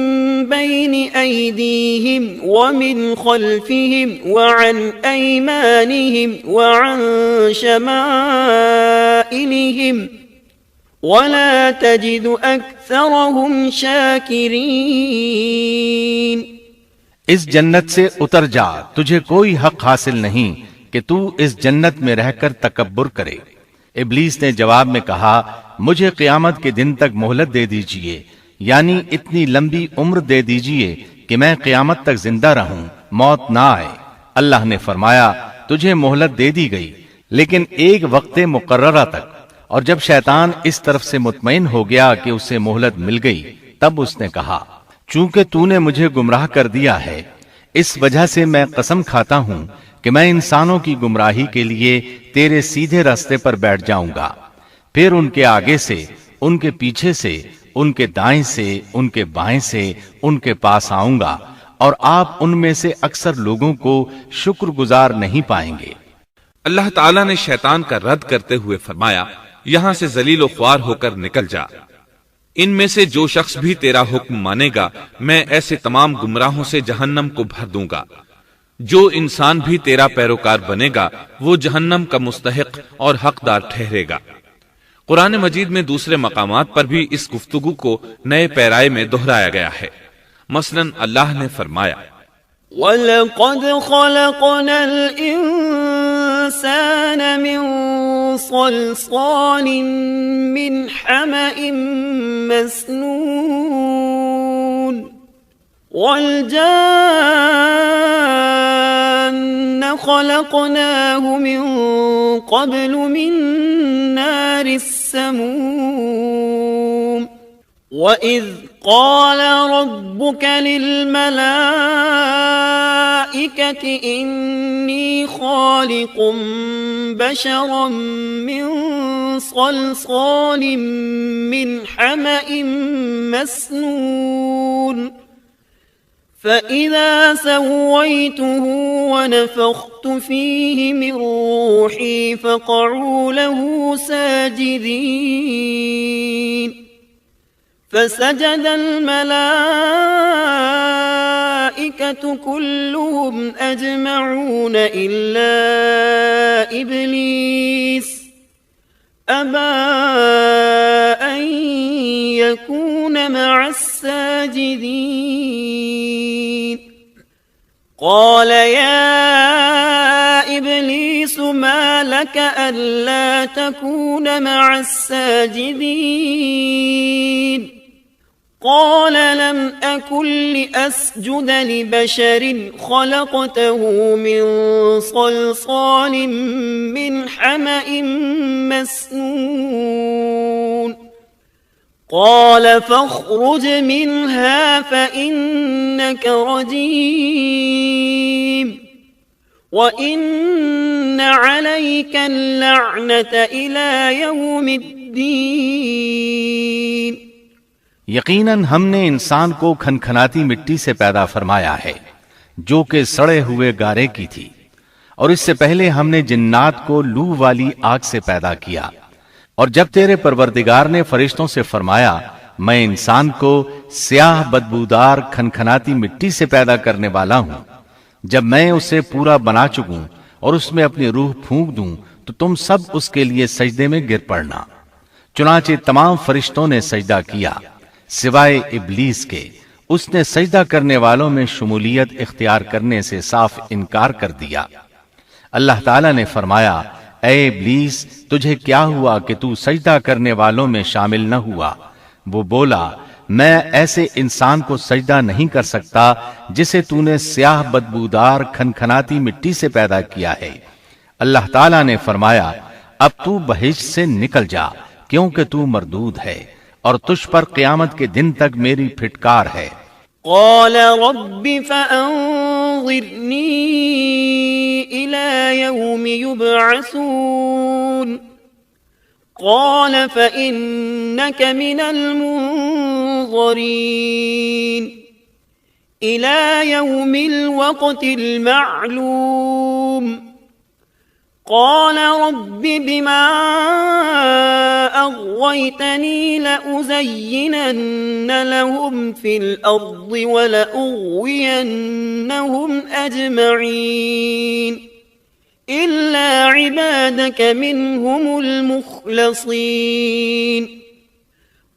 بين أيديهم ومن خلفهم وعن أيمانهم وعن شمائلهم وَلَا تَجِدُ أَكْثَرَهُمْ شَاكِرِينَ۔ اس جنت سے اتر جا، تجھے کوئی حق حاصل نہیں کہ تو اس جنت میں رہ کر تکبر کرے۔ ابلیس نے جواب میں کہا مجھے قیامت کے دن تک مہلت دے دیجئے، یعنی اتنی لمبی عمر دے دیجئے کہ میں قیامت تک زندہ رہوں، موت نہ آئے۔ اللہ نے فرمایا تجھے مہلت دے دی گئی لیکن ایک وقت مقررہ تک، اور جب شیطان اس طرف سے مطمئن ہو گیا کہ اسے مہلت مل گئی تب اس نے کہا چونکہ تو نے مجھے گمراہ کر دیا ہے اس وجہ سے میں قسم کھاتا ہوں کہ میں انسانوں کی گمراہی کے لیے تیرے سیدھے راستے پر بیٹھ جاؤں گا، پھر ان کے آگے سے، ان کے پیچھے سے، ان کے دائیں سے، ان کے بائیں سے ان کے پاس آؤں گا، اور آپ ان میں سے اکثر لوگوں کو شکر گزار نہیں پائیں گے۔ اللہ تعالیٰ نے شیطان کا رد کرتے ہوئے فرمایا، یہاں سے ذلیل و خوار ہو کر نکل جا۔ ان میں سے جو شخص بھی تیرا حکم مانے گا میں ایسے تمام گمراہوں سے جہنم کو بھر دوں گا۔ جو انسان بھی تیرا پیروکار بنے گا وہ جہنم کا مستحق اور حقدار ٹھہرے گا۔ قرآن مجید میں دوسرے مقامات پر بھی اس گفتگو کو نئے پیرائے میں دہرایا گیا ہے۔ مثلاً اللہ نے فرمایا، وَلَقَدْ خَلَقْنَا الْإِنسَانَ مِنْ صَلْصَالٍ مِنْ حَمَإٍ مَسْنُونٍ وَالْجَانَّ خَلَقْنَاهُ مِنْ قَبْلُ مِنْ نَارِ السَّمُومِ وَإِذْ قَالَ رَبُّكَ لِلْمَلَائِكَةِ إِنِّي خَالِقٌ بَشَرًا مِّن صَلْصَالٍ مِّنْ حَمَإٍ مَّسْنُونٍ فَإِذَا سَوَّيْتُهُ وَنَفَخْتُ فِيهِ مِنْ رُوحِي فَقَعُوا لَهُ سَاجِدِينَ فسجد الملائكة كلهم أجمعون إلا إبليس أبى أن يكون مع الساجدين قال يا إبليس ما لك ألا تكون مع الساجدين قال لم أكن لأسجد لبشر خلقته من صلصال من حمأ مسنون قال فاخرج منها فإنك رجيم وَإِنَّ عَلَيْكَ اللَّعْنَةَ إِلَى يَوْمِ الدِّينِ یقیناً ہم نے انسان کو کھنکھناتی مٹی سے پیدا فرمایا ہے جو کہ سڑے ہوئے گارے کی تھی، اور اس سے پہلے ہم نے جنات کو لو والی آگ سے پیدا کیا، اور جب تیرے پروردگار نے فرشتوں سے فرمایا میں انسان کو سیاہ بدبودار کھنکھناتی مٹی سے پیدا کرنے والا ہوں، جب میں اسے پورا بنا چکوں اور اس میں اپنی روح پھونک دوں تو تم سب اس کے لیے سجدے میں گر پڑنا۔ چنانچہ تمام فرشتوں نے سجدہ کیا سوائے ابلیس کے، اس نے سجدہ کرنے والوں میں شمولیت اختیار کرنے سے صاف انکار کر دیا۔ اللہ تعالیٰ نے فرمایا اے ابلیس تجھے کیا ہوا کہ تو سجدہ کرنے والوں میں شامل نہ ہوا؟ وہ بولا میں ایسے انسان کو سجدہ نہیں کر سکتا جسے تو نے سیاہ بدبودار کھنکھناتی مٹی سے پیدا کیا ہے۔ اللہ تعالیٰ نے فرمایا اب تو بہشت سے نکل جا کیونکہ تو مردود ہے اور تجھ پر قیامت کے دن تک میری پھٹکار ہے۔ قال رب فأنظرني إلى يوم يبعثون قال فإنك من المنظرين إلى يوم الوقت المعلوم قال رب بما أغويتني لأزينن لهم في الأرض ولأغوينهم أجمعين إلا عبادك منهم المخلصين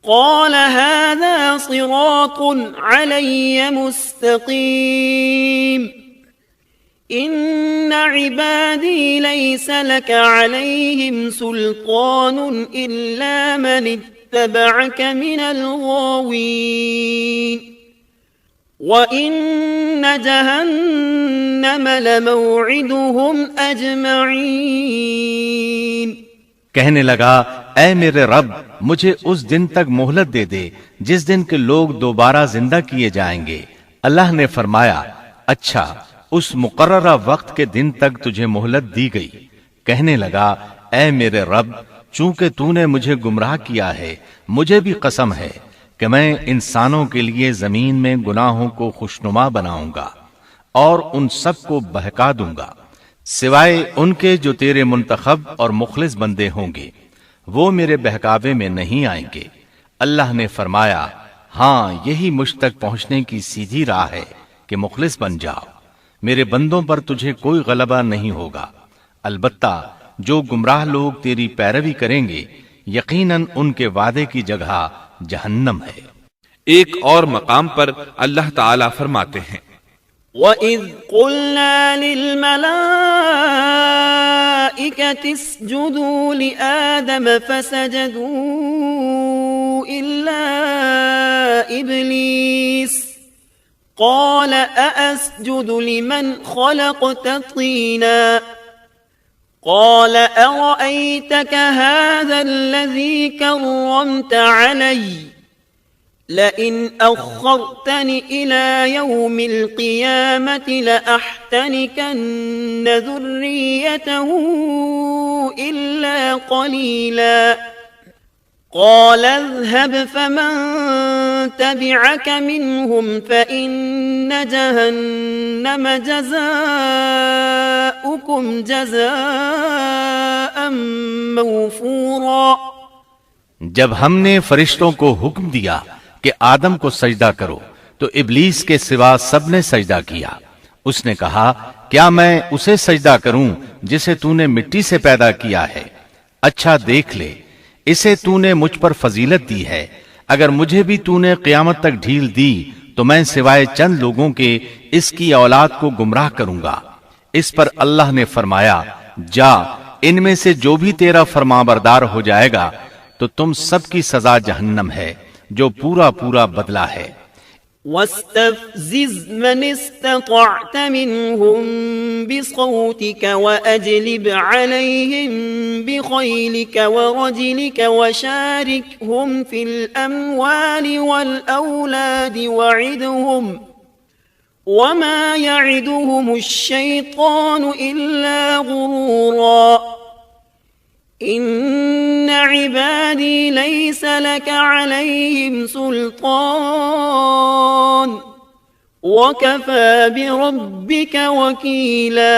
قال هذا صراط علي مستقيم إن عبادي ليس لك عليهم سلطان إلا من اتبعك من الغاوين وَإِنَّ جَهَنَّمَ لَمَوْعِدُهُمْ أَجْمَعِينَ کہنے لگا اے میرے رب مجھے اس دن تک مہلت دے دے جس دن کے لوگ دوبارہ زندہ کیے جائیں گے۔ اللہ نے فرمایا اچھا اس مقررہ وقت کے دن تک تجھے مہلت دی گئی۔ کہنے لگا اے میرے رب، چونکہ تو نے مجھے گمراہ کیا ہے، مجھے بھی قسم ہے کہ میں انسانوں کے لیے زمین میں گناہوں کو خوشنما بناؤں گا اور ان سب کو بہکا دوں گا، سوائے ان کے جو تیرے منتخب اور مخلص بندے ہوں گے، وہ میرے بہکاوے میں نہیں آئیں گے۔ اللہ نے فرمایا ہاں یہی مجھ تک پہنچنے کی سیدھی راہ ہے کہ مخلص بن جاؤ، میرے بندوں پر تجھے کوئی غلبہ نہیں ہوگا، البتہ جو گمراہ لوگ تیری پیروی کریں گے یقیناً ان کے وعدے کی جگہ جہنم ہے۔ ایک اور مقام پر اللہ تعالیٰ فرماتے ہیں وَإِذْ قُلْنَا لِلْمَلَائِكَةِ اسْجُدُوا لِآدَمَ فَسَجَدُوا إِلَّا إِبْلِيسَ قَالَ أَأَسْجُدُ لِمَنْ خَلَقْتَ طِينًا قال أرأيتك هذا الذي كرمت علي لئن أخرتني إلى يوم القيامة لأحتنكن ذريته إلا قليلا قال اذهب فمن تبعك منهم فإن جهنم جزاؤكم جزاء موفورا۔ جب ہم نے فرشتوں کو حکم دیا کہ آدم کو سجدہ کرو تو ابلیس کے سوا سب نے سجدہ کیا۔ اس نے کہا کیا میں اسے سجدہ کروں جسے تو نے مٹی سے پیدا کیا ہے؟ اچھا دیکھ لے، اسے تو نے مجھ پر فضیلت دی ہے، اگر مجھے بھی تو نے قیامت تک ڈھیل دی تو میں سوائے چند لوگوں کے اس کی اولاد کو گمراہ کروں گا۔ اس پر اللہ نے فرمایا جا، ان میں سے جو بھی تیرا فرمانبردار ہو جائے گا تو تم سب کی سزا جہنم ہے جو پورا پورا بدلہ ہے۔ واستفزز من استطعت منهم بصوتك وأجلب عليهم بخيلك ورجلك وشاركهم في الأموال والأولاد وعدهم وما يعدهم الشيطان إلا غرورا إن عبادي ليس لك عليهم سلطان وكفى بربك وكيلا۔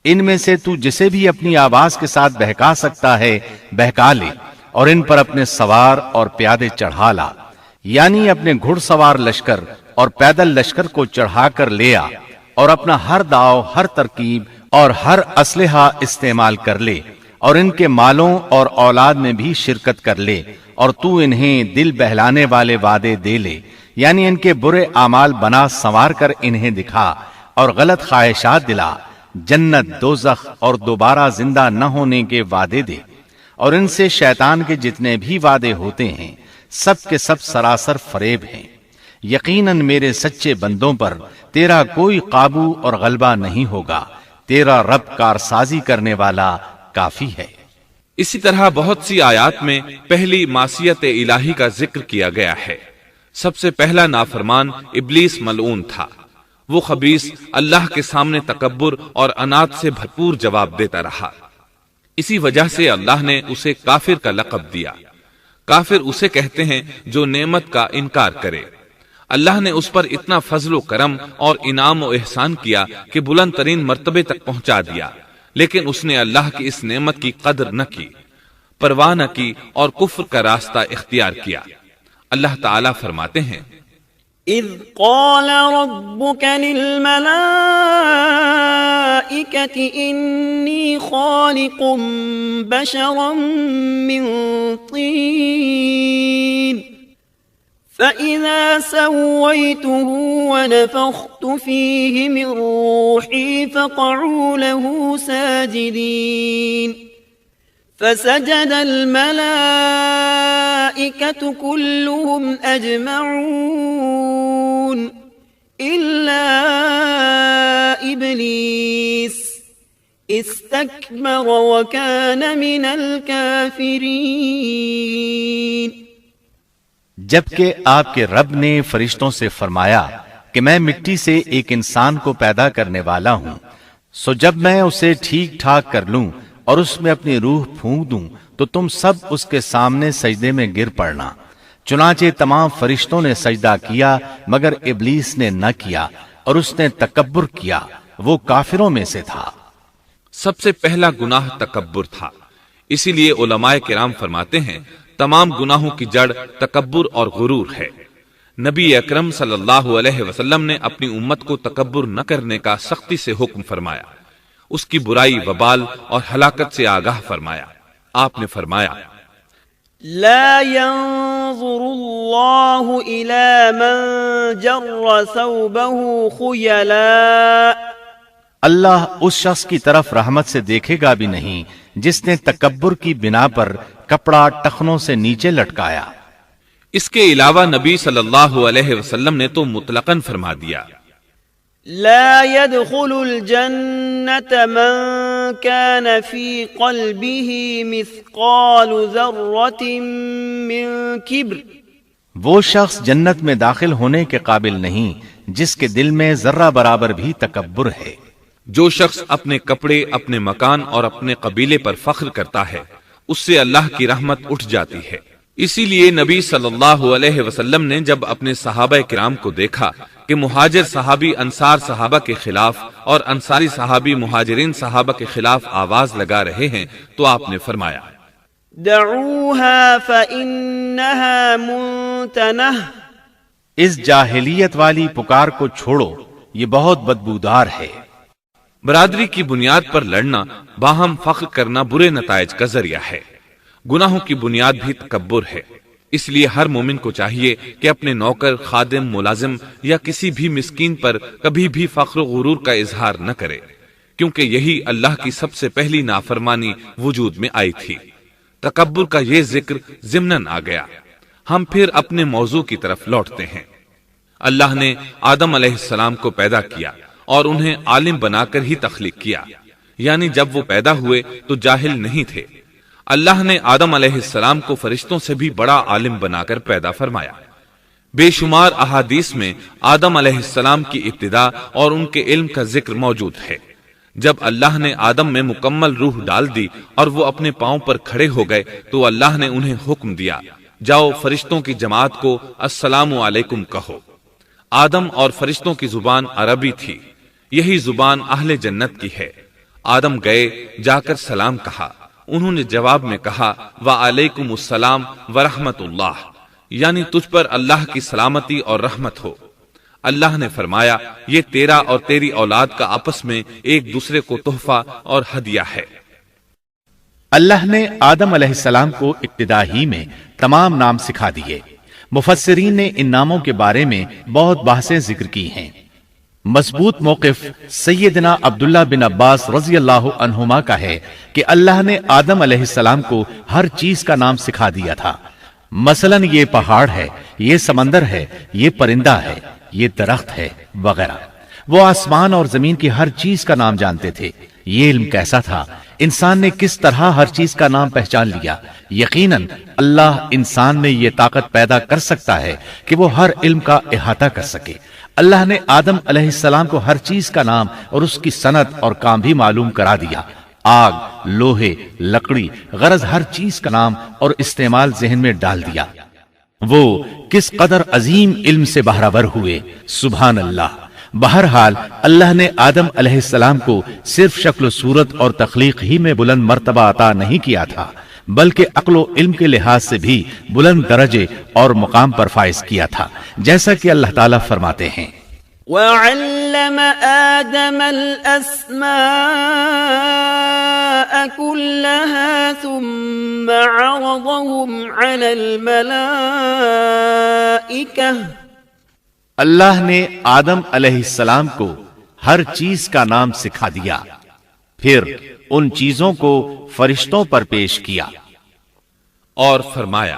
ان میں سے تو جسے بھی اپنی آواز کے ساتھ بہکا سکتا ہے بہکا لے، اور ان پر اپنے سوار اور پیادے چڑھا لا، یعنی اپنے گھڑ سوار لشکر اور پیدل لشکر کو چڑھا کر لے آ، اور اپنا ہر داؤ، ہر ترکیب اور ہر اسلحہ استعمال کر لے، اور ان کے مالوں اور اولاد میں بھی شرکت کر لے، اور تو انہیں دل بہلانے والے وعدے دے لے، یعنی ان کے برے اعمال بنا سنوار کر انہیں دکھا اور غلط خواہشات دلا، جنت، دوزخ اور دوبارہ زندہ نہ ہونے کے وعدے دے، اور ان سے شیطان کے جتنے بھی وعدے ہوتے ہیں سب کے سب سراسر فریب ہیں۔ یقیناً میرے سچے بندوں پر تیرا کوئی قابو اور غلبہ نہیں ہوگا، تیرا رب کارسازی کرنے والا کافی ہے۔ اسی طرح بہت سی آیات میں پہلی معصیت الہی کا ذکر کیا گیا ہے۔ سب سے پہلا نافرمان ابلیس ملعون تھا۔ وہ خبیث اللہ کے سامنے تکبر اور انات سے بھرپور جواب دیتا رہا، اسی وجہ سے اللہ نے اسے کافر کا لقب دیا۔ کافر اسے کہتے ہیں جو نعمت کا انکار کرے۔ اللہ نے اس پر اتنا فضل و کرم اور انعام و احسان کیا کہ بلند ترین مرتبے تک پہنچا دیا، لیکن اس نے اللہ کی اس نعمت کی قدر نہ کی، پرواہ نہ کی اور کفر کا راستہ اختیار کیا۔ اللہ تعالیٰ فرماتے ہیں اذ قال ربك للملائكة انی خالق بشرا من طین فإذا سويته ونفخت فيه من روحي فقعوا له ساجدين فسجد الملائكة كلهم أجمعون إلا إبليس استكبر وكان من الكافرين۔ جبکہ آپ کے رب نے فرشتوں سے فرمایا کہ میں مٹی سے ایک انسان کو پیدا کرنے والا ہوں، سو جب میں اسے ٹھیک ٹھاک کر لوں اور اس میں اپنی روح پھونک دوں تو تم سب اس کے سامنے سجدے میں گر پڑنا۔ چنانچہ تمام فرشتوں نے سجدہ کیا مگر ابلیس نے نہ کیا اور اس نے تکبر کیا، وہ کافروں میں سے تھا۔ سب سے پہلا گناہ تکبر تھا، اسی لیے علماء کرام فرماتے ہیں تمام گناہوں کی جڑ تکبر اور غرور ہے۔ نبی اکرم صلی اللہ علیہ وسلم نے اپنی امت کو تکبر نہ کرنے کا سختی سے حکم فرمایا، اس کی برائی، وبال اور ہلاکت سے آگاہ فرمایا۔ آپ نے فرمایا لا ينظر الله إلى من جر ثوبه خيلاء، اللہ اس شخص کی طرف رحمت سے دیکھے گا بھی نہیں جس نے تکبر کی بنا پر کپڑا ٹخنوں سے نیچے لٹکایا۔ اس کے علاوہ نبی صلی اللہ علیہ وسلم نے تو مطلقاً فرما دیا لا يدخل الجنة من كان في قلبه مثقال ذرة من كبر، وہ شخص جنت میں داخل ہونے کے قابل نہیں جس کے دل میں ذرہ برابر بھی تکبر ہے۔ جو شخص اپنے کپڑے، اپنے مکان اور اپنے قبیلے پر فخر کرتا ہے اس سے اللہ کی رحمت اٹھ جاتی ہے۔ اسی لیے نبی صلی اللہ علیہ وسلم نے جب اپنے صحابہ کرام کو دیکھا کہ مہاجر صحابی انصار صحابہ کے خلاف اور انصاری صحابی مہاجرین صحابہ کے خلاف آواز لگا رہے ہیں تو آپ نے فرمایا دعوها فإنها منتنہ، اس جاہلیت والی پکار کو چھوڑو، یہ بہت بدبودار ہے۔ برادری کی بنیاد پر لڑنا، باہم فخر کرنا برے نتائج کا ذریعہ ہے۔ گناہوں کی بنیاد بھی تکبر ہے، اس لیے ہر مومن کو چاہیے کہ اپنے نوکر، خادم، ملازم یا کسی بھی مسکین پر کبھی بھی فخر و غرور کا اظہار نہ کرے، کیونکہ یہی اللہ کی سب سے پہلی نافرمانی وجود میں آئی تھی۔ تکبر کا یہ ذکر ضمناً آ گیا۔ ہم پھر اپنے موضوع کی طرف لوٹتے ہیں۔ اللہ نے آدم علیہ السلام کو پیدا کیا اور انہیں عالم بنا کر ہی تخلیق کیا، یعنی جب وہ پیدا ہوئے تو جاہل نہیں تھے۔ اللہ نے آدم علیہ السلام کو فرشتوں سے بھی بڑا عالم بنا کر پیدا فرمایا۔ بے شمار احادیث میں آدم علیہ السلام کی ابتدا اور ان کے علم کا ذکر موجود ہے۔ جب اللہ نے آدم میں مکمل روح ڈال دی اور وہ اپنے پاؤں پر کھڑے ہو گئے تو اللہ نے انہیں حکم دیا، جاؤ فرشتوں کی جماعت کو السلام علیکم کہو۔ آدم اور فرشتوں کی زبان عربی تھی، یہی زبان اہل جنت کی ہے۔ آدم گئے، جا کر سلام کہا، انہوں نے جواب میں کہا وعلیکم السلام ورحمت اللہ، یعنی تجھ پر اللہ کی سلامتی اور رحمت ہو۔ اللہ نے فرمایا یہ تیرا اور تیری اولاد کا آپس میں ایک دوسرے کو تحفہ اور ہدیہ ہے۔ اللہ نے آدم علیہ السلام کو ابتدا ہی میں تمام نام سکھا دیے۔ مفسرین نے ان ناموں کے بارے میں بہت بحثیں ذکر کی ہیں۔ مضبوط موقف سیدنا عبداللہ بن عباس رضی اللہ عنہما کا ہے کہ اللہ نے آدم علیہ السلام کو ہر چیز کا نام سکھا دیا تھا، مثلا یہ پہاڑ ہے، یہ سمندر ہے، یہ پرندہ ہے، یہ درخت ہے وغیرہ۔ وہ آسمان اور زمین کی ہر چیز کا نام جانتے تھے۔ یہ علم کیسا تھا، انسان نے کس طرح ہر چیز کا نام پہچان لیا۔ یقیناً اللہ انسان میں یہ طاقت پیدا کر سکتا ہے کہ وہ ہر علم کا احاطہ کر سکے۔ اللہ نے آدم علیہ السلام کو ہر چیز کا نام اور اس کی صنعت اور کام بھی معلوم کرا دیا۔ آگ، لوہے، لکڑی، غرض ہر چیز کا نام اور استعمال ذہن میں ڈال دیا۔ وہ کس قدر عظیم علم سے بہرور ہوئے، سبحان اللہ۔ بہرحال اللہ نے آدم علیہ السلام کو صرف شکل و صورت اور تخلیق ہی میں بلند مرتبہ عطا نہیں کیا تھا، بلکہ عقل و علم کے لحاظ سے بھی بلند درجے اور مقام پر فائز کیا تھا، جیسا کہ اللہ تعالیٰ فرماتے ہیں وَعَلَّمَ آدَمَ الْأَسْمَاءَ كُلَّهَا ثُمَّ عَرَضَهُمْ عَلَى الْمَلَائِكَةِ، اللہ نے آدم علیہ السلام کو ہر چیز کا نام سکھا دیا، پھر ان چیزوں کو فرشتوں پر پیش کیا اور فرمایا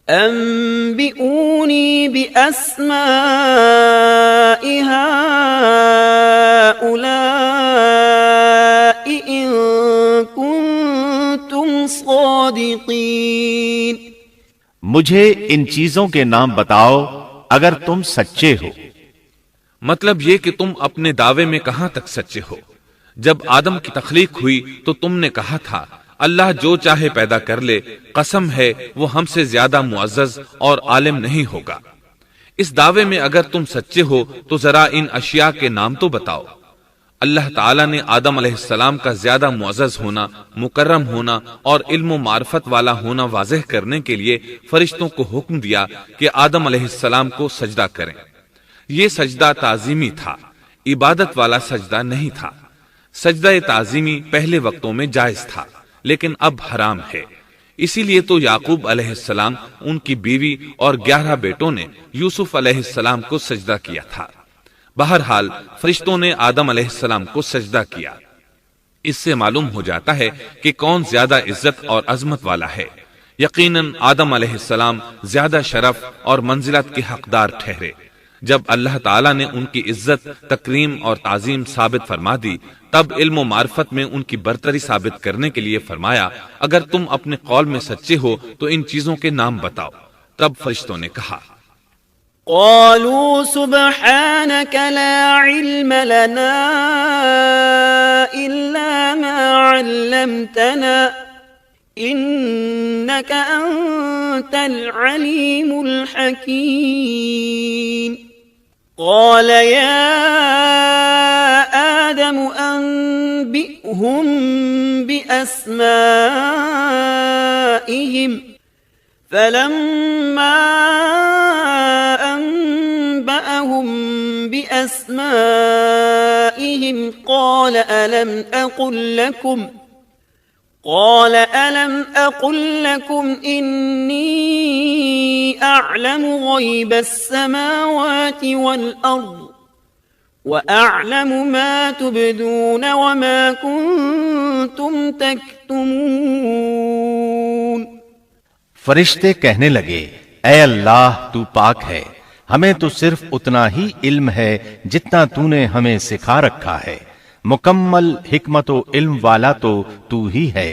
أنبئوني بأسماء هؤلاء إن كنتم صادقين، مجھے ان چیزوں کے نام بتاؤ اگر تم سچے ہو۔ مطلب یہ کہ تم اپنے دعوے میں کہاں تک سچے ہو؟ جب آدم کی تخلیق ہوئی تو تم نے کہا تھا اللہ جو چاہے پیدا کر لے، قسم ہے وہ ہم سے زیادہ معزز اور عالم نہیں ہوگا۔ اس دعوے میں اگر تم سچے ہو تو ذرا ان اشیاء کے نام تو بتاؤ۔ اللہ تعالیٰ نے آدم علیہ السلام کا زیادہ معزز ہونا، مکرم ہونا اور علم و معرفت والا ہونا واضح کرنے کے لیے فرشتوں کو حکم دیا کہ آدم علیہ السلام کو سجدہ کریں۔ یہ سجدہ تعظیمی تھا، عبادت والا سجدہ نہیں تھا۔ سجدہ تعظیمی پہلے وقتوں میں جائز تھا لیکن اب حرام ہے۔ اسی لیے تو یعقوب علیہ السلام، ان کی بیوی اور 11 بیٹوں نے یوسف علیہ السلام کو سجدہ کیا تھا۔ بہرحال فرشتوں نے آدم علیہ السلام کو سجدہ کیا۔ اس سے معلوم ہو جاتا ہے کہ کون زیادہ عزت اور عظمت والا ہے۔ یقیناً آدم علیہ السلام زیادہ شرف اور منزلت کے حقدار ٹھہرے۔ جب اللہ تعالیٰ نے ان کی عزت، تکریم اور تعظیم ثابت فرما دی، تب علم و معرفت میں ان کی برتری ثابت کرنے کے لیے فرمایا اگر تم اپنے قول میں سچے ہو تو ان چیزوں کے نام بتاؤ۔ تب فرشتوں نے کہا قالوا سبحانك لا علم لنا إلا ما علمتنا إنك أنت العليم الحكيم قال يا آدم أنبئهم بأسمائهم فلما أنبأهم بأسمائهم قال ألم أقل لكم إني أعلم غيب السماوات والأرض وأعلم ما تبدون وما كنتم تكتمون۔ فرشتے کہنے لگے اے اللہ تو پاک ہے، ہمیں تو صرف اتنا ہی علم ہے جتنا تو نے ہمیں سکھا رکھا ہے، مکمل حکمت و علم والا تو ہی ہے۔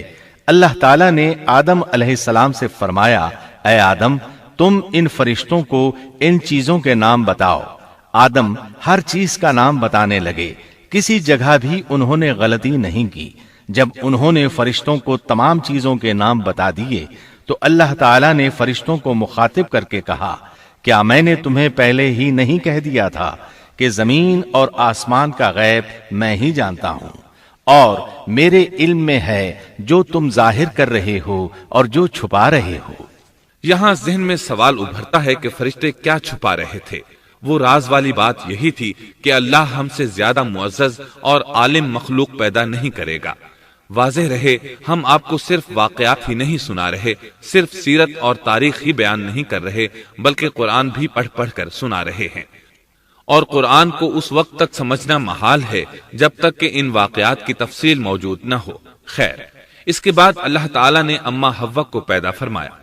اللہ تعالیٰ نے آدم علیہ السلام سے فرمایا اے آدم تم ان فرشتوں کو ان چیزوں کے نام بتاؤ۔ آدم ہر چیز کا نام بتانے لگے، کسی جگہ بھی انہوں نے غلطی نہیں کی۔ جب انہوں نے فرشتوں کو تمام چیزوں کے نام بتا دیے تو اللہ تعالیٰ نے فرشتوں کو مخاطب کر کے کہا کیا میں نے تمہیں پہلے ہی نہیں کہہ دیا تھا کہ زمین اور آسمان کا غیب میں ہی جانتا ہوں اور میرے علم میں ہے جو تم ظاہر کر رہے ہو اور جو چھپا رہے ہو۔ یہاں ذہن میں سوال ابھرتا ہے کہ فرشتے کیا چھپا رہے تھے؟ وہ راز والی بات یہی تھی کہ اللہ ہم سے زیادہ معزز اور عالم مخلوق پیدا نہیں کرے گا۔ واضح رہے ہم آپ کو صرف واقعات ہی نہیں سنا رہے، صرف سیرت اور تاریخ ہی بیان نہیں کر رہے، بلکہ قرآن بھی پڑھ پڑھ کر سنا رہے ہیں۔ اور قرآن کو اس وقت تک سمجھنا محال ہے جب تک کہ ان واقعات کی تفصیل موجود نہ ہو۔ خیر، اس کے بعد اللہ تعالیٰ نے اما حوا کو پیدا فرمایا۔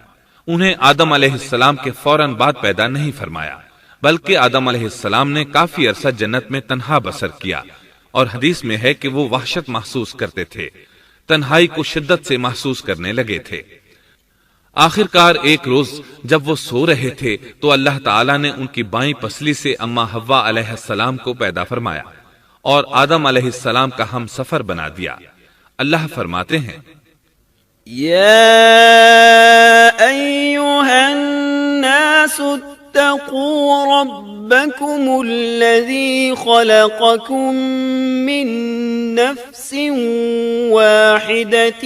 انہیں آدم علیہ السلام کے فوراً بعد پیدا نہیں فرمایا، بلکہ آدم علیہ السلام نے کافی عرصہ جنت میں تنہا بسر کیا، اور حدیث میں ہے کہ وہ وحشت محسوس کرتے تھے، تنہائی کو شدت سے محسوس کرنے لگے تھے۔ آخر کار ایک روز جب وہ سو رہے تھے تو اللہ تعالیٰ نے ان کی بائیں پسلی سے اما حوا علیہ السلام کو پیدا فرمایا اور آدم علیہ السلام کا ہم سفر بنا دیا۔ اللہ فرماتے ہیں یا ایھا الناس اتقوا ربکم الذی خلقکم من نفس واحدة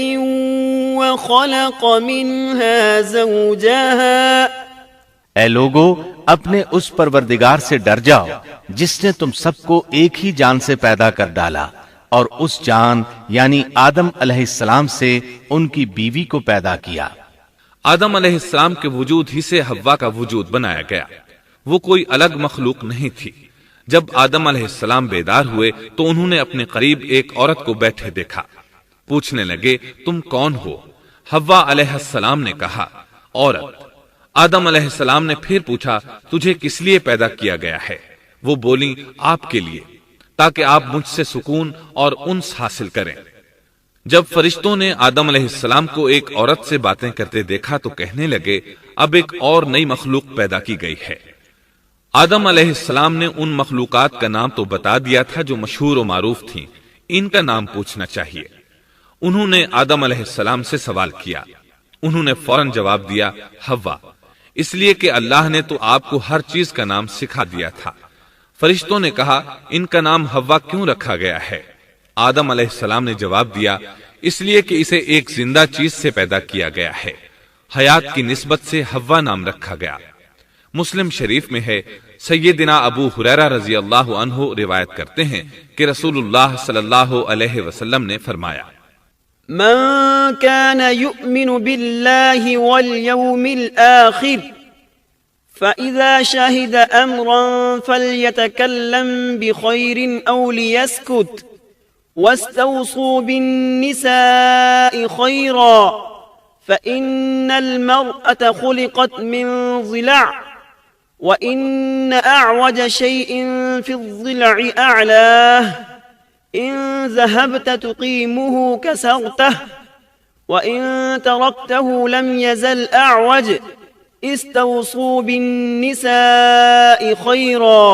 وخلق منها زوجها۔ اے لوگو اپنے اس پروردگار سے ڈر جاؤ جس نے تم سب کو ایک ہی جان سے پیدا کر ڈالا اور اس جان یعنی آدم علیہ السلام سے ان کی بیوی کو پیدا کیا۔ آدم علیہ السلام کے وجود ہی سے حوا کا وجود بنایا گیا، وہ کوئی الگ مخلوق نہیں تھی۔ جب آدم علیہ السلام بیدار ہوئے تو انہوں نے اپنے قریب ایک عورت کو بیٹھے دیکھا، پوچھنے لگے تم کون ہو؟ حوا علیہ السلام نے کہا عورت۔ آدم علیہ السلام نے پھر پوچھا تجھے کس لیے پیدا کیا گیا ہے؟ وہ بولی آپ کے لیے، تاکہ آپ مجھ سے سکون اور انس حاصل کریں۔ جب فرشتوں نے آدم علیہ السلام کو ایک عورت سے باتیں کرتے دیکھا تو کہنے لگے اب ایک اور نئی مخلوق پیدا کی گئی ہے۔ آدم علیہ السلام نے ان مخلوقات کا نام تو بتا دیا تھا جو مشہور و معروف تھیں، ان کا نام پوچھنا چاہیے۔ انہوں نے آدم علیہ السلام سے سوال کیا، انہوں نے فوراً جواب دیا حوا، اس لیے کہ اللہ نے تو آپ کو ہر چیز کا نام سکھا دیا تھا۔ فرشتوں نے کہا ان کا نام حوا کیوں رکھا گیا ہے؟ آدم علیہ السلام نے جواب دیا اس لیے کہ اسے ایک زندہ چیز سے پیدا کیا گیا ہے، حیات کی نسبت سے حوا نام رکھا گیا۔ مسلم شریف میں ہے، سیدنا ابو ہریرہ رضی اللہ عنہ روایت کرتے ہیں کہ رسول اللہ صلی اللہ علیہ وسلم نے فرمایا، من كان يؤمن بالله واليوم الآخر فإذا شهد أمرا فليتكلم بخير أو ليسكت واستوصوا بالنساء خيرا فإن المرأة خلقت من ضلع وإن أعوج شيء في الضلع أعلاه إن ذهبت تقيمه كسرته وإن تركته لم يزل أعوج استوصوا بالنساء خيرا۔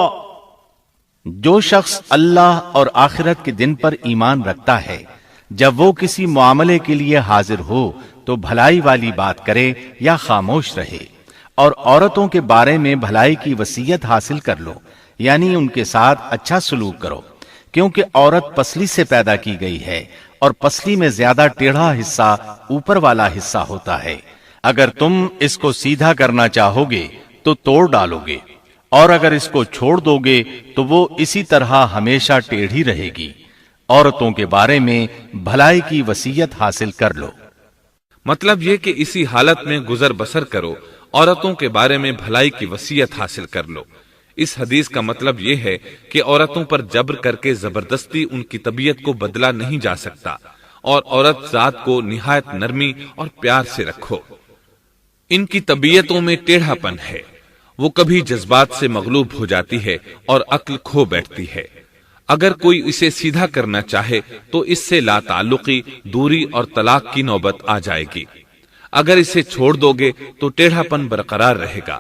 جو شخص اللہ اور آخرت کے دن پر ایمان رکھتا ہے، جب وہ کسی معاملے کے لیے حاضر ہو تو بھلائی والی بات کرے یا خاموش رہے، اور عورتوں کے بارے میں بھلائی کی وصیت حاصل کر لو، یعنی ان کے ساتھ اچھا سلوک کرو، کیونکہ عورت پسلی سے پیدا کی گئی ہے اور پسلی میں زیادہ ٹیڑھا حصہ اوپر والا حصہ ہوتا ہے۔ اگر تم اس کو سیدھا کرنا چاہو گے تو توڑ ڈالو گے، اور اگر اس کو چھوڑ دو گے تو وہ اسی طرح ہمیشہ ٹیڑھی رہے گی۔ عورتوں کے بارے میں بھلائی کی وصیت حاصل کر لو۔ مطلب یہ کہ اسی حالت میں گزر بسر کرو، عورتوں کے بارے میں بھلائی کی وصیت حاصل کر لو۔ اس حدیث کا مطلب یہ ہے کہ عورتوں پر جبر کر کے زبردستی ان کی طبیعت کو بدلا نہیں جا سکتا، اور عورت ذات کو نہایت نرمی اور پیار سے رکھو۔ ان کی طبیعتوں میں ٹیڑھا پن ہے، وہ کبھی جذبات سے مغلوب ہو جاتی ہے اور عقل کھو بیٹھتی ہے۔ اگر کوئی اسے سیدھا کرنا چاہے تو اس سے لا تعلقی، دوری اور طلاق کی نوبت آ جائے گی۔ اگر اسے چھوڑ دو گے تو ٹیڑھا پن برقرار رہے گا۔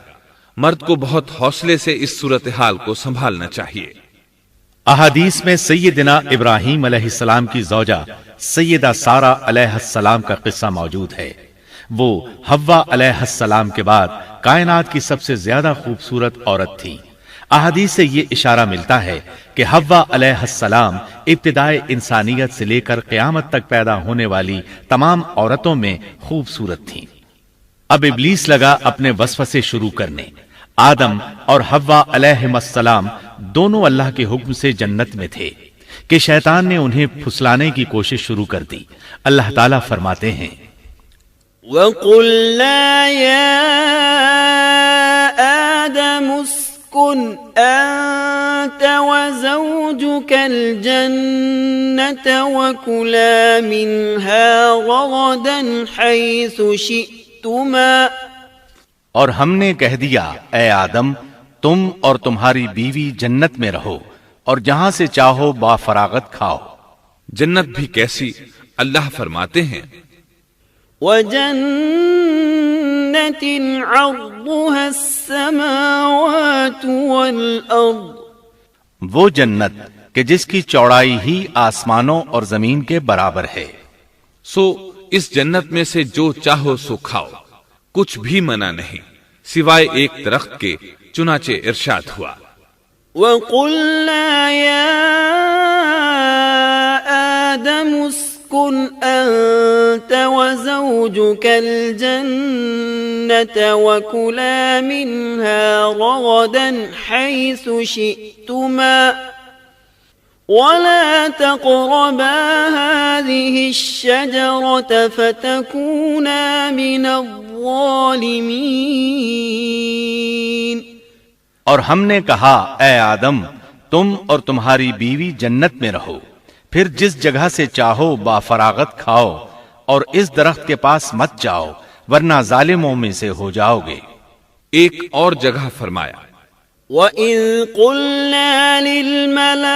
مرد کو بہت حوصلے سے اس صورتحال کو سنبھالنا چاہیے۔ احادیث میں سیدنا ابراہیم علیہ السلام کی زوجہ سیدہ سارہ علیہ السلام کا قصہ موجود ہے۔ وہ حوا علیہ السلام کے بعد کائنات کی سب سے زیادہ خوبصورت عورت تھی۔ احادیث سے یہ اشارہ ملتا ہے کہ حوا علیہ السلام ابتدائے انسانیت سے لے کر قیامت تک پیدا ہونے والی تمام عورتوں میں خوبصورت تھیں۔ اب ابلیس لگا اپنے وسوسے شروع کرنے۔ آدم اور حوا علیہ السلام دونوں اللہ کے حکم سے جنت میں تھے کہ شیطان نے انہیں پھسلانے کی کوشش شروع کر دی۔ اللہ تعالیٰ فرماتے ہیں، وَقُلْنَا يَا آدَمُ اسْكُنْ أَنْتَ وَزَوْجُكَ الْجَنَّةَ وَكُلَا مِنْهَا رَغَدًا حَيْثُ شِئْتُمَا۔ اور ہم نے کہہ دیا اے آدم، تم اور تمہاری بیوی جنت میں رہو اور جہاں سے چاہو با فراغت کھاؤ۔ جنت بھی کیسی؟ اللہ فرماتے ہیں، وَجَنَّةٍ عَرْضُهَا السَّمَاوَاتُ وَالْأَرْضُ، وہ جنت کہ جس کی چوڑائی ہی آسمانوں اور زمین کے برابر ہے۔ سو اس جنت میں سے جو چاہو سو کھاؤ، کچھ بھی منع نہیں سوائے ایک درخت کے، چنانچہ ارشاد ہوا، وَقُلْنَا يَا آدَمُ اسْكُنْ أَنْتَ وَزَوْجُكَ الْجَنَّةَ وَكُلَا مِنْهَا رَغَدًا حَيْثُ شِئْتُمَا وَلَا تَقْرَبَا هَذِهِ الشَّجَرَةَ فَتَكُونَا مِنَ الظَّالِمِينَ۔ اور ہم نے کہا اے آدم، تم اور تمہاری بیوی جنت میں رہو، پھر جس جگہ سے چاہو با فراغت کھاؤ، اور اس درخت کے پاس مت جاؤ ورنہ ظالموں میں سے ہو جاؤ گے۔ ایک اور جگہ فرمایا، وَإِذْ قُلْنَا لِلْمَلَائِكَةِ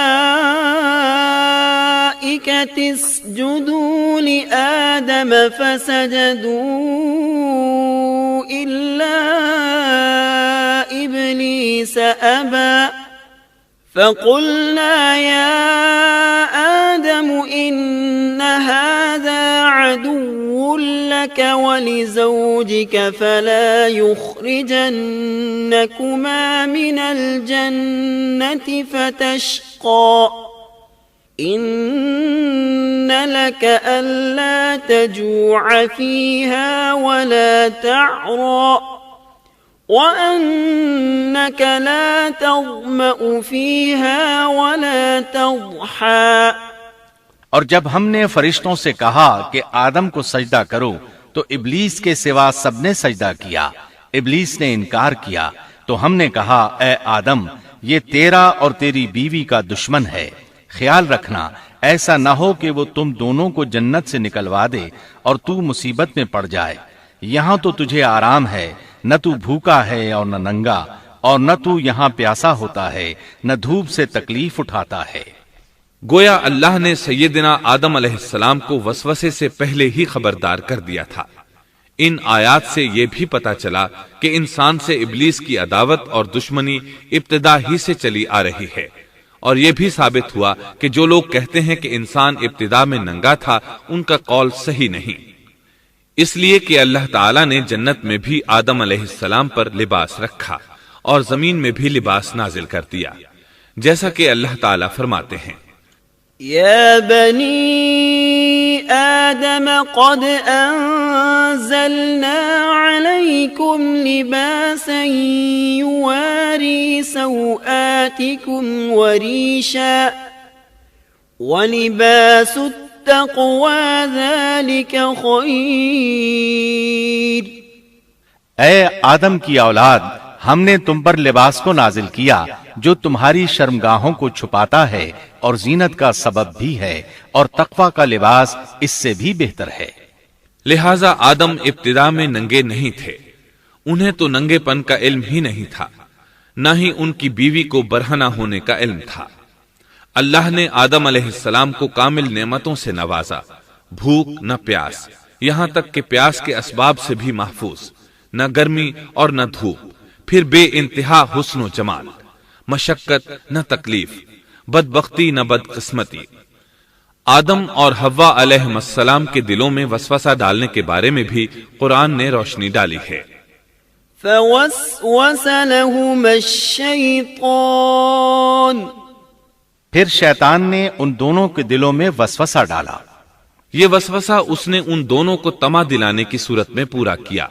اسْجُدُوا لِآدَمَ فَسَجَدُوا إِلَّا إِبْلِيسَ إبليس أبى فقلنا يا آدم إن هذا عدو لك ولزوجك فلا يخرجنكما من الجنة فتشقى إن لك ألا تجوع فيها ولا تعرى وأنك لا تظمأ فيها ولا تضحى۔ اور جب ہم نے فرشتوں سے کہا کہ آدم کو سجدہ کرو تو ابلیس کے سوا سب نے سجدہ کیا۔ ابلیس نے انکار کیا تو ہم نے کہا اے آدم یہ تیرا اور تیری بیوی کا دشمن ہے، خیال رکھنا ایسا نہ ہو کہ وہ تم دونوں کو جنت سے نکلوا دے اور تو مصیبت میں پڑ جائے۔ یہاں تو تجھے آرام ہے، نہ تو بھوکا ہے اور نہ ننگا، اور نہ تو یہاں پیاسا ہوتا ہے، نہ دھوپ سے تکلیف اٹھاتا ہے۔ گویا اللہ نے سیدنا آدم علیہ السلام کو وسوسے سے پہلے ہی خبردار کر دیا تھا۔ ان آیات سے یہ بھی پتا چلا کہ انسان سے ابلیس کی عداوت اور دشمنی ابتدا ہی سے چلی آ رہی ہے، اور یہ بھی ثابت ہوا کہ جو لوگ کہتے ہیں کہ انسان ابتدا میں ننگا تھا ان کا قول صحیح نہیں، اس لیے کہ اللہ تعالیٰ نے جنت میں بھی آدم علیہ السلام پر لباس رکھا اور زمین میں بھی لباس نازل کر دیا، جیسا کہ اللہ تعالیٰ فرماتے ہیں يا بني آدم قد أنزلنا عليكم لباسا يواري سوآتكم وريشا ولباس التقوى ذلك خير۔ اے آدم کی اولاد، ہم نے تم پر لباس کو نازل کیا جو تمہاری شرمگاہوں کو چھپاتا ہے اور زینت کا سبب بھی ہے، اور تقوی کا لباس اس سے بھی بہتر ہے۔ لہذا آدم ابتدا میں ننگے نہیں تھے، انہیں تو ننگے پن کا علم ہی نہیں تھا، نہ ہی ان کی بیوی کو برہنہ ہونے کا علم تھا۔ اللہ نے آدم علیہ السلام کو کامل نعمتوں سے نوازا، بھوک نہ پیاس، یہاں تک کہ پیاس کے اسباب سے بھی محفوظ، نہ گرمی اور نہ دھوپ، پھر بے انتہا حسن و جمال، مشقت نہ تکلیف، بدبختی نہ بدقسمتی۔ آدم اور حوا علیہ السلام کے دلوں میں وسوسہ ڈالنے کے بارے میں بھی قرآن نے روشنی ڈالی ہے۔ فوسوس لهما الشیطان، پھر شیطان نے ان دونوں کے دلوں میں وسوسہ ڈالا۔ یہ وسوسہ اس نے ان دونوں کو طمع دلانے کی صورت میں پورا کیا،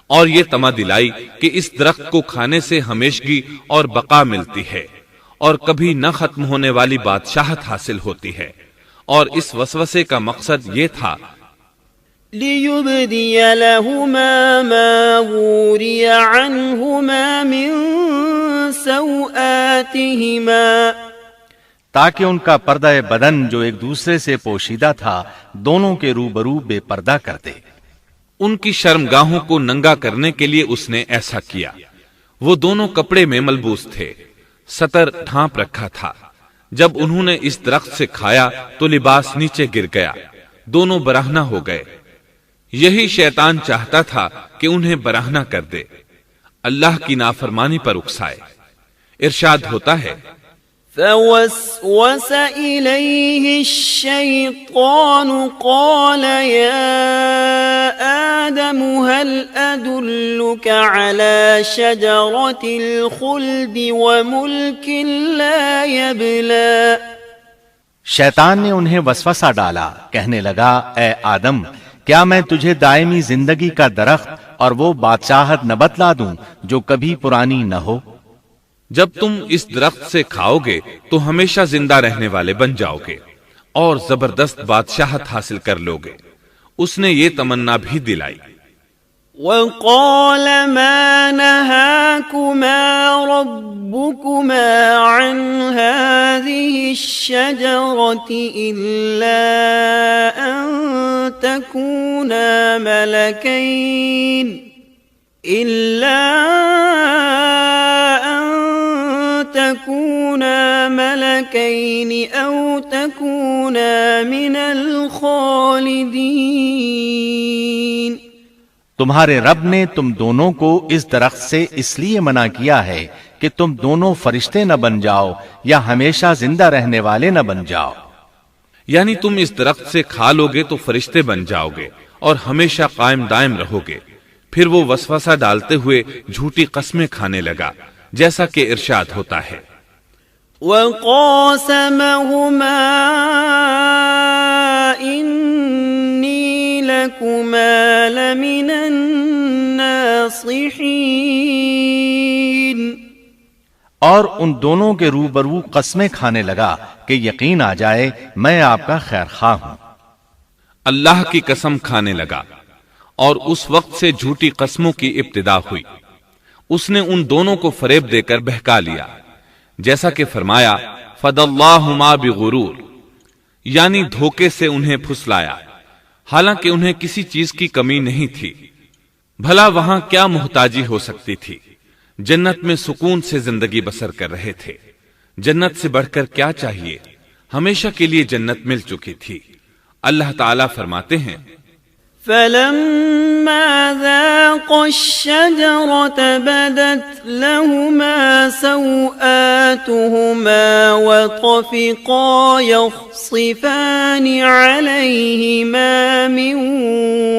اور یہ طمع دلائی کہ اس درخت کو کھانے سے ہمیشگی اور بقا ملتی ہے اور کبھی نہ ختم ہونے والی بادشاہت حاصل ہوتی ہے، اور اس وسوسے کا مقصد یہ تھا لِيُبْدِيَ لَهُمَا مَا وُورِيَ عَنْهُمَا مِنْ سَوْآتِهِمَا، تاکہ ان کا پردہ بدن جو ایک دوسرے سے پوشیدہ تھا دونوں کے روبرو بے پردہ کر دے۔ ان کی شرمگاہوں کو ننگا کرنے کے لیے اس نے ایسا کیا۔ وہ دونوں کپڑے میں ملبوس تھے، ستر ڈھانپ رکھا تھا۔ جب انہوں نے اس درخت سے کھایا تو لباس نیچے گر گیا، دونوں برہنہ ہو گئے۔ یہی شیطان چاہتا تھا کہ انہیں برہنہ کر دے، اللہ کی نافرمانی پر اکسائے۔ ارشاد ہوتا ہے فوسوس إليه الشيطان قال يا آدم هل أدلك على شجرة الخلد وملك لا يبلى۔ شیطان نے انہیں وسوسہ ڈالا، کہنے لگا اے آدم کیا میں تجھے دائمی زندگی کا درخت اور وہ بادشاہت نہ بتلا دوں جو کبھی پرانی نہ ہو؟ جب تم اس درخت سے کھاؤ گے تو ہمیشہ زندہ رہنے والے بن جاؤ گے اور زبردست بادشاہت حاصل کر لو گے۔ اس نے یہ تمنا بھی دلائی۔ وقال ما نهاكما ربكما عن هذه الشجرة إلا أن تكونا ملكين أو تكونا من الخالدين۔ تمہارے رب نے تم دونوں کو اس درخت سے اس لیے منع کیا ہے کہ تم دونوں فرشتے نہ بن جاؤ یا ہمیشہ زندہ رہنے والے نہ بن جاؤ، یعنی تم اس درخت سے کھا لو گے تو فرشتے بن جاؤ گے اور ہمیشہ قائم دائم رہو گے۔ پھر وہ وسوسہ ڈالتے ہوئے جھوٹی قسمیں کھانے لگا، جیسا کہ ارشاد ہوتا ہے، وَقَاسَمَهُمَا إِنِّي لَكُمَا لَمِنَ النَّاصِحِينَ، اور ان دونوں کے روبرو قسمیں کھانے لگا کہ یقین آ جائے میں آپ کا خیر خواہ ہوں۔ اللہ کی قسم کھانے لگا، اور اس وقت سے جھوٹی قسموں کی ابتدا ہوئی۔ اس نے ان دونوں کو فریب دے کر بہکا لیا، جیسا کہ فرمایا فَدَلَّاهُمَا بِغُرُورٍ، یعنی دھوکے سے انہیں پھسلایا، حالانکہ انہیں کسی چیز کی کمی نہیں تھی۔ بھلا وہاں کیا محتاجی ہو سکتی تھی؟ جنت میں سکون سے زندگی بسر کر رہے تھے، جنت سے بڑھ کر کیا چاہیے؟ ہمیشہ کے لیے جنت مل چکی تھی۔ اللہ تعالیٰ فرماتے ہیں، فَلَمَّا ذَاقَا الشَّجَرَةَ بَدَتْ لَهُمَا سَوْآتُهُمَا وَطَفِقَا يَخْصِفَانِ عَلَيْهِمَا مِنْ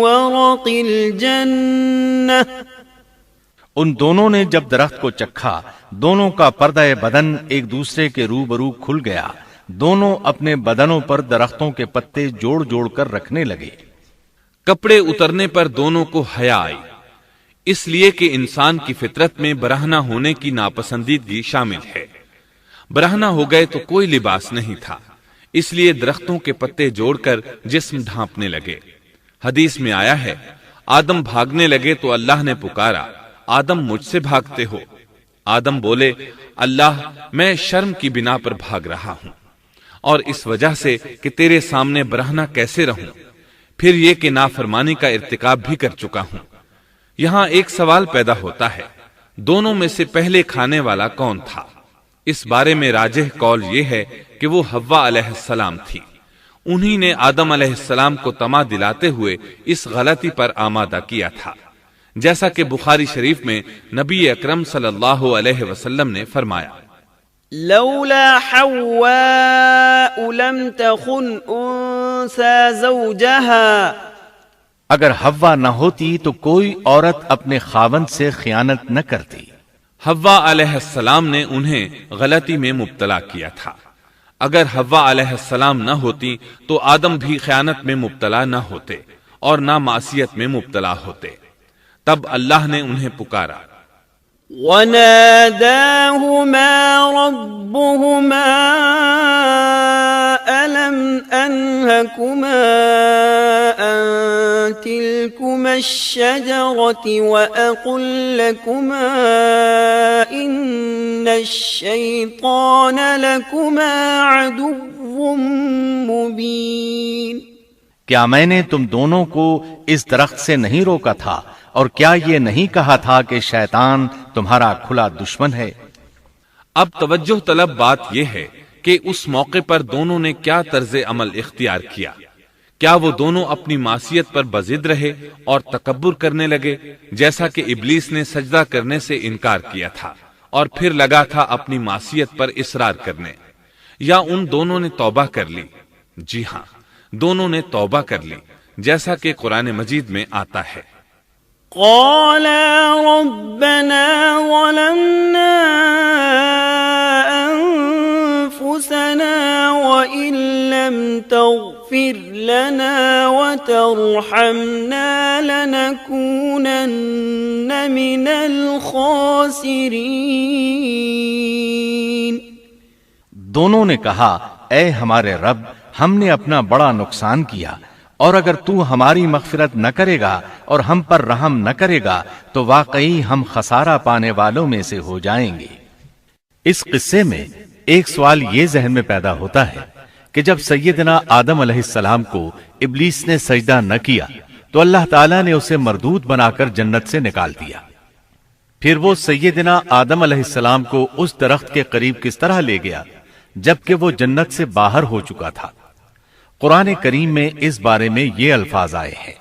وَرَقِ الْجَنَّةِ، ان دونوں نے جب درخت کو چکھا، دونوں کا پردہ بدن ایک دوسرے کے روبرو کھل گیا، دونوں اپنے بدنوں پر درختوں کے پتے جوڑ جوڑ کر رکھنے لگے۔ کپڑے اترنے پر دونوں کو حیا آئی، اس لیے کہ انسان کی فطرت میں برہنہ ہونے کی ناپسندیدگی شامل ہے۔ برہنہ ہو گئے تو کوئی لباس نہیں تھا، اس لیے درختوں کے پتے جوڑ کر جسم ڈھانپنے لگے۔ حدیث میں آیا ہے، آدم بھاگنے لگے تو اللہ نے پکارا، آدم مجھ سے بھاگتے ہو؟ آدم بولے، اللہ میں شرم کی بنا پر بھاگ رہا ہوں، اور اس وجہ سے کہ تیرے سامنے برہنہ کیسے رہوں، پھر یہ کہ نافرمانی کا ارتکاب بھی کر چکا ہوں۔ یہاں ایک سوال پیدا ہوتا ہے، دونوں میں سے پہلے کھانے والا کون تھا؟ اس بارے میں راجح قول یہ ہے کہ وہ حوا علیہ السلام تھی۔ انہی نے آدم علیہ السلام کو طمع دلاتے ہوئے اس غلطی پر آمادہ کیا تھا، جیسا کہ بخاری شریف میں نبی اکرم صلی اللہ علیہ وسلم نے فرمایا، لولا حواء لم تخن انثى زوجها، اگر حوا نہ ہوتی تو کوئی عورت اپنے خاوند سے خیانت نہ کرتی۔ حوا علیہ السلام نے انہیں غلطی میں مبتلا کیا تھا۔ اگر حوا علیہ السلام نہ ہوتی تو آدم بھی خیانت میں مبتلا نہ ہوتے اور نہ معصیت میں مبتلا ہوتے۔ تب اللہ نے انہیں پکارا، وَنَادَاهُمَا رَبُّهُمَا أَلَمْ أَنْهَكُمَا أَنْ تِلْكُمَا الشَّجَرَةِ وَأَقُلْ لَكُمَا إِنَّ الشَّيْطَانَ لَكُمَا عَدُوٌّ مُبِينٌ، کیا میں نے تم دونوں کو اس درخت سے نہیں روکا تھا، اور کیا یہ نہیں کہا تھا کہ شیطان تمہارا کھلا دشمن ہے؟ اب توجہ طلب بات یہ ہے کہ اس موقع پر دونوں نے کیا طرز عمل اختیار کیا۔ کیا وہ دونوں اپنی معصیت پر بضد رہے اور تکبر کرنے لگے، جیسا کہ ابلیس نے سجدہ کرنے سے انکار کیا تھا اور پھر لگا تھا اپنی معصیت پر اصرار کرنے، یا ان دونوں نے توبہ کر لی؟ جی ہاں، دونوں نے توبہ کر لی، جیسا کہ قرآن مجید میں آتا ہے، قَالَا رَبَّنَا ظَلَمْنَا أَنفُسَنَا وَإِن لَّمْ تَغْفِرْ لَنَا وَتَرْحَمْنَا لَنَكُونَنَّ مِنَ الْخَاسِرِينَ۔ دونوں نے کہا، اے ہمارے رب، ہم نے اپنا بڑا نقصان کیا، اور اگر تو ہماری مغفرت نہ کرے گا اور ہم پر رحم نہ کرے گا تو واقعی ہم خسارہ پانے والوں میں سے ہو جائیں گے۔ اس قصے میں ایک سوال یہ ذہن میں پیدا ہوتا ہے کہ جب سیدنا آدم علیہ السلام کو ابلیس نے سجدہ نہ کیا تو اللہ تعالیٰ نے اسے مردود بنا کر جنت سے نکال دیا، پھر وہ سیدنا آدم علیہ السلام کو اس درخت کے قریب کس طرح لے گیا جبکہ وہ جنت سے باہر ہو چکا تھا؟ قرآن کریم میں اس بارے میں یہ الفاظ آئے ہیں،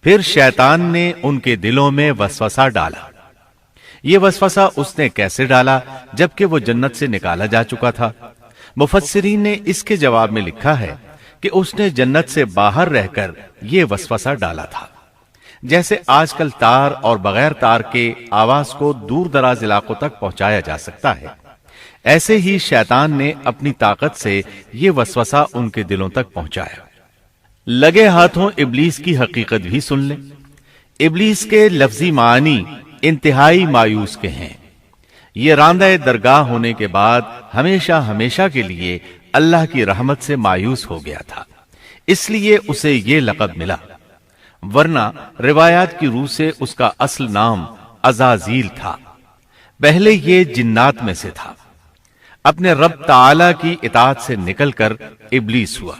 پھر شیطان نے ان کے دلوں میں وسوسہ ڈالا۔ یہ وسوسہ اس نے کیسے ڈالا جبکہ وہ جنت سے نکالا جا چکا تھا؟ مفسرین نے اس کے جواب میں لکھا ہے کہ اس نے جنت سے باہر رہ کر یہ وسوسہ ڈالا تھا۔ جیسے آج کل تار اور بغیر تار کے آواز کو دور دراز علاقوں تک پہنچایا جا سکتا ہے، ایسے ہی شیطان نے اپنی طاقت سے یہ وسوسہ ان کے دلوں تک پہنچایا۔ لگے ہاتھوں ابلیس کی حقیقت بھی سن لیں۔ ابلیس کے لفظی معنی انتہائی مایوس کے ہیں۔ یہ راندہ درگاہ ہونے کے بعد ہمیشہ ہمیشہ کے لیے اللہ کی رحمت سے مایوس ہو گیا تھا، اس لیے اسے یہ لقب ملا، ورنہ روایات کی روح سے اس کا اصل نام عزازیل تھا۔ پہلے یہ جنات میں سے تھا، اپنے رب تعالی کی اطاعت سے نکل کر ابلیس ہوا۔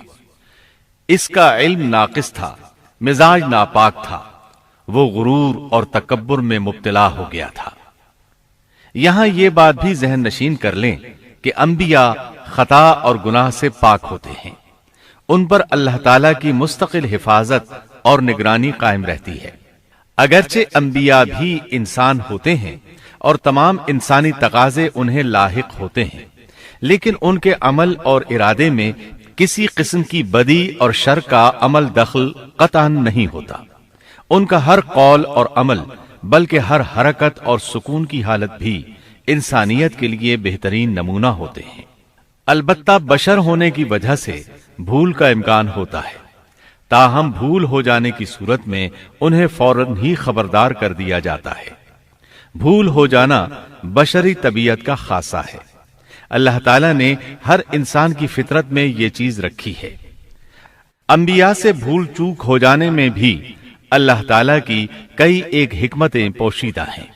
اس کا علم ناقص تھا، مزاج ناپاک تھا، وہ غرور اور تکبر میں مبتلا ہو گیا تھا۔ یہاں یہ بات بھی ذہن نشین کر لیں کہ انبیاء خطا اور گناہ سے پاک ہوتے ہیں، ان پر اللہ تعالی کی مستقل حفاظت اور نگرانی قائم رہتی ہے۔ اگرچہ انبیاء بھی انسان ہوتے ہیں اور تمام انسانی تقاضے انہیں لاحق ہوتے ہیں، لیکن ان کے عمل اور ارادے میں کسی قسم کی بدی اور شر کا عمل دخل قطعاً نہیں ہوتا۔ ان کا ہر قول اور عمل بلکہ ہر حرکت اور سکون کی حالت بھی انسانیت کے لیے بہترین نمونہ ہوتے ہیں۔ البتہ بشر ہونے کی وجہ سے بھول کا امکان ہوتا ہے، تاہم بھول ہو جانے کی صورت میں انہیں فوراً ہی خبردار کر دیا جاتا ہے۔ بھول ہو جانا بشری طبیعت کا خاصہ ہے۔ اللہ تعالیٰ نے ہر انسان کی فطرت میں یہ چیز رکھی ہے۔ انبیاء سے بھول چوک ہو جانے میں بھی اللہ تعالیٰ کی کئی ایک حکمتیں پوشیدہ ہیں۔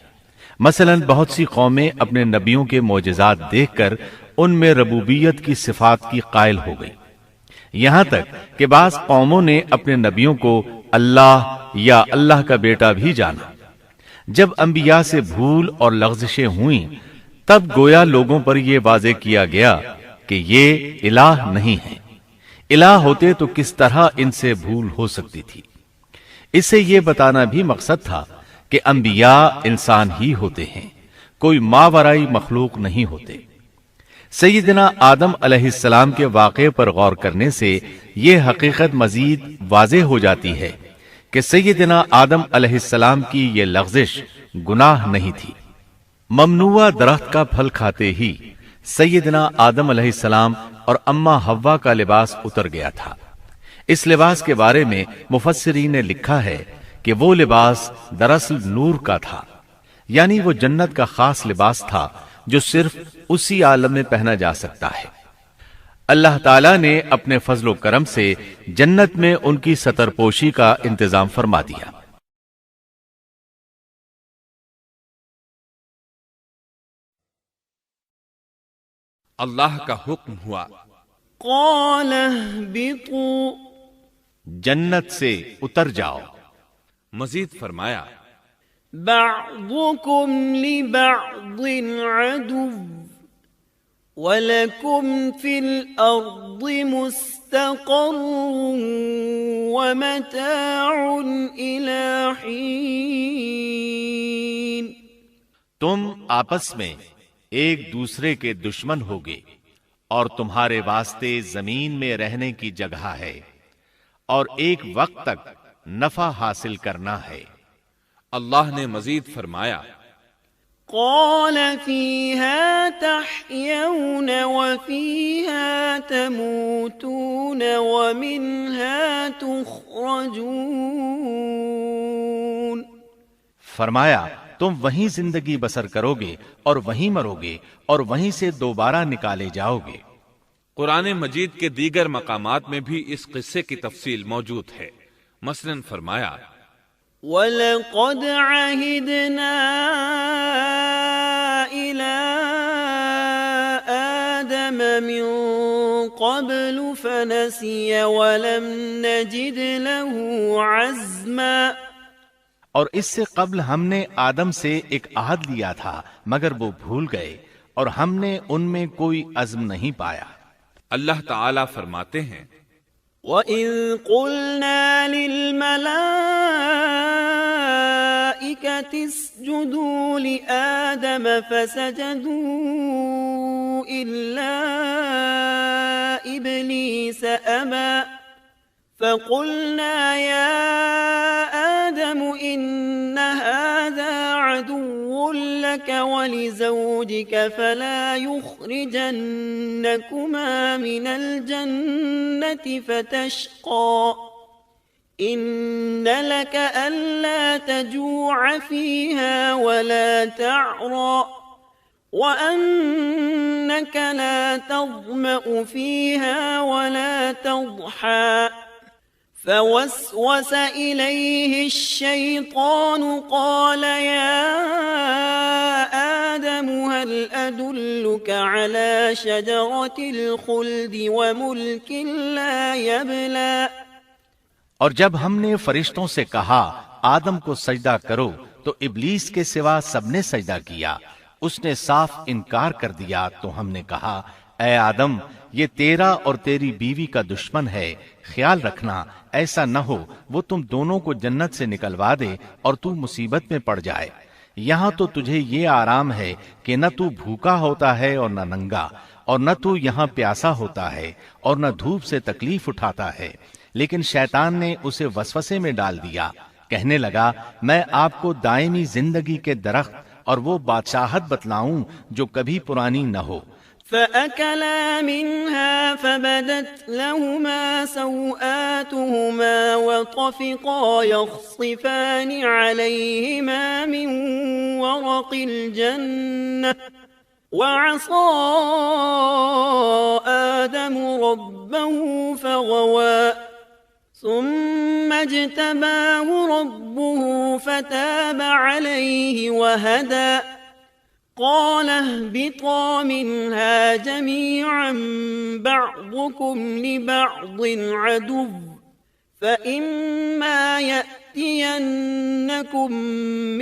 مثلاً بہت سی قومیں اپنے نبیوں کے معجزات دیکھ کر ان میں ربوبیت کی صفات کی قائل ہو گئی، یہاں تک کہ بعض قوموں نے اپنے نبیوں کو اللہ یا اللہ کا بیٹا بھی جانا۔ جب انبیاء سے بھول اور لغزشیں ہوئیں تب گویا لوگوں پر یہ واضح کیا گیا کہ یہ الہ نہیں ہے۔ الہ ہوتے تو کس طرح ان سے بھول ہو سکتی تھی؟ اس سے یہ بتانا بھی مقصد تھا کہ انبیاء انسان ہی ہوتے ہیں، کوئی ماورائی مخلوق نہیں ہوتے۔ سیدنا آدم علیہ السلام کے واقعے پر غور کرنے سے یہ حقیقت مزید واضح ہو جاتی ہے کہ سیدنا آدم علیہ السلام کی یہ لغزش گناہ نہیں تھی۔ ممنوع درخت کا پھل کھاتے ہی سیدنا آدم علیہ السلام اور اماں حوا کا لباس اتر گیا تھا۔ اس لباس کے بارے میں مفسرین نے لکھا ہے کہ وہ لباس دراصل نور کا تھا، یعنی وہ جنت کا خاص لباس تھا جو صرف اسی عالم میں پہنا جا سکتا ہے۔ اللہ تعالیٰ نے اپنے فضل و کرم سے جنت میں ان کی ستر پوشی کا انتظام فرما دیا۔ اللہ کا حکم ہوا، قال اهبطوا، جنت سے اتر جاؤ۔ مزید فرمایا، بعضكم لبعض عدو ولكم في الأرض مستقر ومتاع إلى حين۔ تم آپس میں ایک دوسرے کے دشمن ہوگے اور تمہارے واسطے زمین میں رہنے کی جگہ ہے اور ایک وقت تک نفع حاصل کرنا ہے۔ اللہ نے مزید فرمایا، قال فيها تحيون وفيها تموتون ومنها تخرجون۔ فرمایا تم وہیں زندگی بسر کرو گے اور وہیں مرو گے اور وہیں سے دوبارہ نکالے جاؤ گے۔ قرآن مجید کے دیگر مقامات میں بھی اس قصے کی تفصیل موجود ہے۔ مثلاً فرمایا، وَلَقَدْ عَهِدْنَا إِلَىٰ آدَمَ مِن قَبْلُ فَنَسِيَ وَلَمْ نَجِدْ لَهُ عَزْمًا۔ اور اس سے قبل ہم نے آدم سے ایک عہد لیا تھا مگر وہ بھول گئے اور ہم نے ان میں کوئی عزم نہیں پایا۔ اللہ تعالی فرماتے ہیں، وَإِذْ قُلْنَا لِلْمَلَائِكَةِ اسْجُدُوا لِآدَمَ فَسَجَدُوا إِلَّا إِبْلِيسَ أَبَى فَقُلْنَا يَا آدَمُ إِنَّ هَذَا عَدُوٌّ لَكَ وَلِزَوْجِكَ فَلَا يُخْرِجَنَّكُمَا مِنَ الْجَنَّةِ فَتَشْقَى إِنَّ لَكَ أَلَّا تَجُوعَ فِيهَا وَلَا تَعْرَى وَأَنَّكَ لَا تَظْمَأُ فِيهَا وَلَا تَضْحَى فوسوس إليه الشيطان قال يا آدم هل أدلك على شجرة الخلد وملك لا يبلى اور جب ہم نے فرشتوں سے کہا آدم کو سجدہ کرو تو ابلیس کے سوا سب نے سجدہ کیا، اس نے صاف انکار کر دیا تو ہم نے کہا اے آدم یہ تیرا اور تیری بیوی کا دشمن ہے، خیال رکھنا ایسا نہ ہو وہ تم دونوں کو جنت سے نکلوا دے اور تو مصیبت میں پڑ جائے۔ یہاں تو تجھے یہ آرام ہے کہ نہ تو بھوکا ہوتا ہے اور نہ ننگا، اور نہ تو یہاں پیاسا ہوتا ہے اور نہ دھوپ سے تکلیف اٹھاتا ہے۔ لیکن شیطان نے اسے وسوسے میں ڈال دیا، کہنے لگا میں آپ کو دائمی زندگی کے درخت اور وہ بادشاہت بتلاؤں جو کبھی پرانی نہ ہو۔ فَأَكَلَا مِنْهَا فَبَدَتْ لَهُمَا سَوْآتُهُمَا وَطَفِقَا يَخْصِفَانِ عَلَيْهِمَا مِنْ وَرَقِ الْجَنَّةِ وَعَصَى آدَمُ رَبَّهُ فَغَوَى ثُمَّ اجْتَبَاهُ رَبُّهُ فَتَابَ عَلَيْهِ وَهَدَى قال اهبطا منها جميعا بعضكم لبعض عدو فإما يأتينكم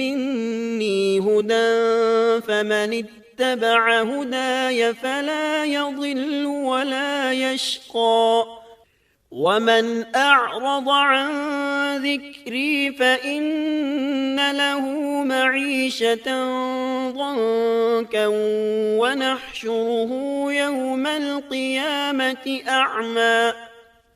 مني هدى فمن اتبع هداي فلا يضل ولا يشقى ومن أعرض عن ذكري فإن له معيشة ضنكا ونحشره يوم القيامة أعمى۔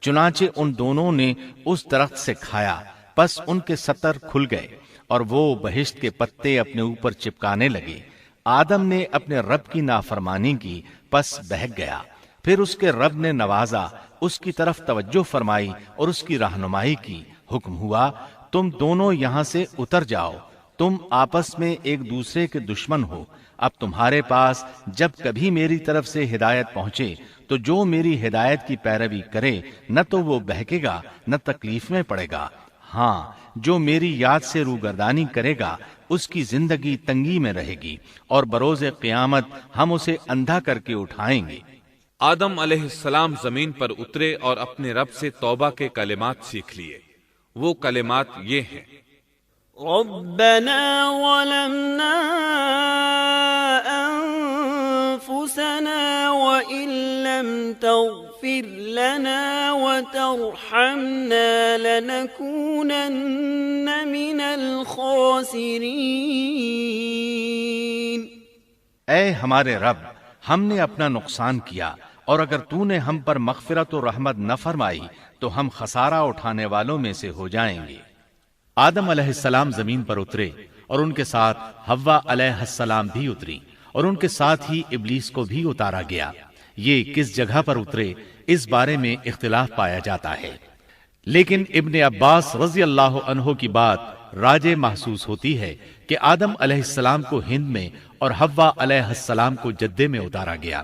چنانچہ ان دونوں نے اس درخت سے کھایا، پس ان کے ستر کھل گئے اور وہ بہشت کے پتے اپنے اوپر چپکانے لگے۔ آدم نے اپنے رب کی نافرمانی کی، پس بہک گیا۔ پھر اس کے رب نے نوازا، اس کی طرف توجہ فرمائی اور اس کی رہنمائی کی۔ حکم ہوا تم دونوں یہاں سے اتر جاؤ، تم آپس میں ایک دوسرے کے دشمن ہو۔ اب تمہارے پاس جب کبھی میری طرف سے ہدایت پہنچے تو جو میری ہدایت کی پیروی کرے نہ تو وہ بہکے گا نہ تکلیف میں پڑے گا، ہاں جو میری یاد سے روگردانی کرے گا اس کی زندگی تنگی میں رہے گی اور بروز قیامت ہم اسے اندھا کر کے اٹھائیں گے۔ آدم علیہ السلام زمین پر اترے اور اپنے رب سے توبہ کے کلمات سیکھ لیے۔ وہ کلمات یہ ہیں: ربنا ظلمنا انفسنا وان لم تغفر لنا وترحمنا لنكونن من الخاسرین۔ اے ہمارے رب ہم نے اپنا نقصان کیا اور اگر تو نے ہم پر مغفرت و رحمت نہ فرمائی تو ہم خسارہ اٹھانے والوں میں سے ہو جائیں گے۔ آدم علیہ السلام زمین پر اترے اور ان کے ساتھ حوا علیہ السلام بھی اتری اور ان کے ساتھ ہی ابلیس کو بھی اتارا گیا۔ یہ کس جگہ پر اترے اس بارے میں اختلاف پایا جاتا ہے، لیکن ابن عباس رضی اللہ عنہ کی بات راجح محسوس ہوتی ہے کہ آدم علیہ السلام کو ہند میں اور حوا علیہ السلام کو جدے میں اتارا گیا۔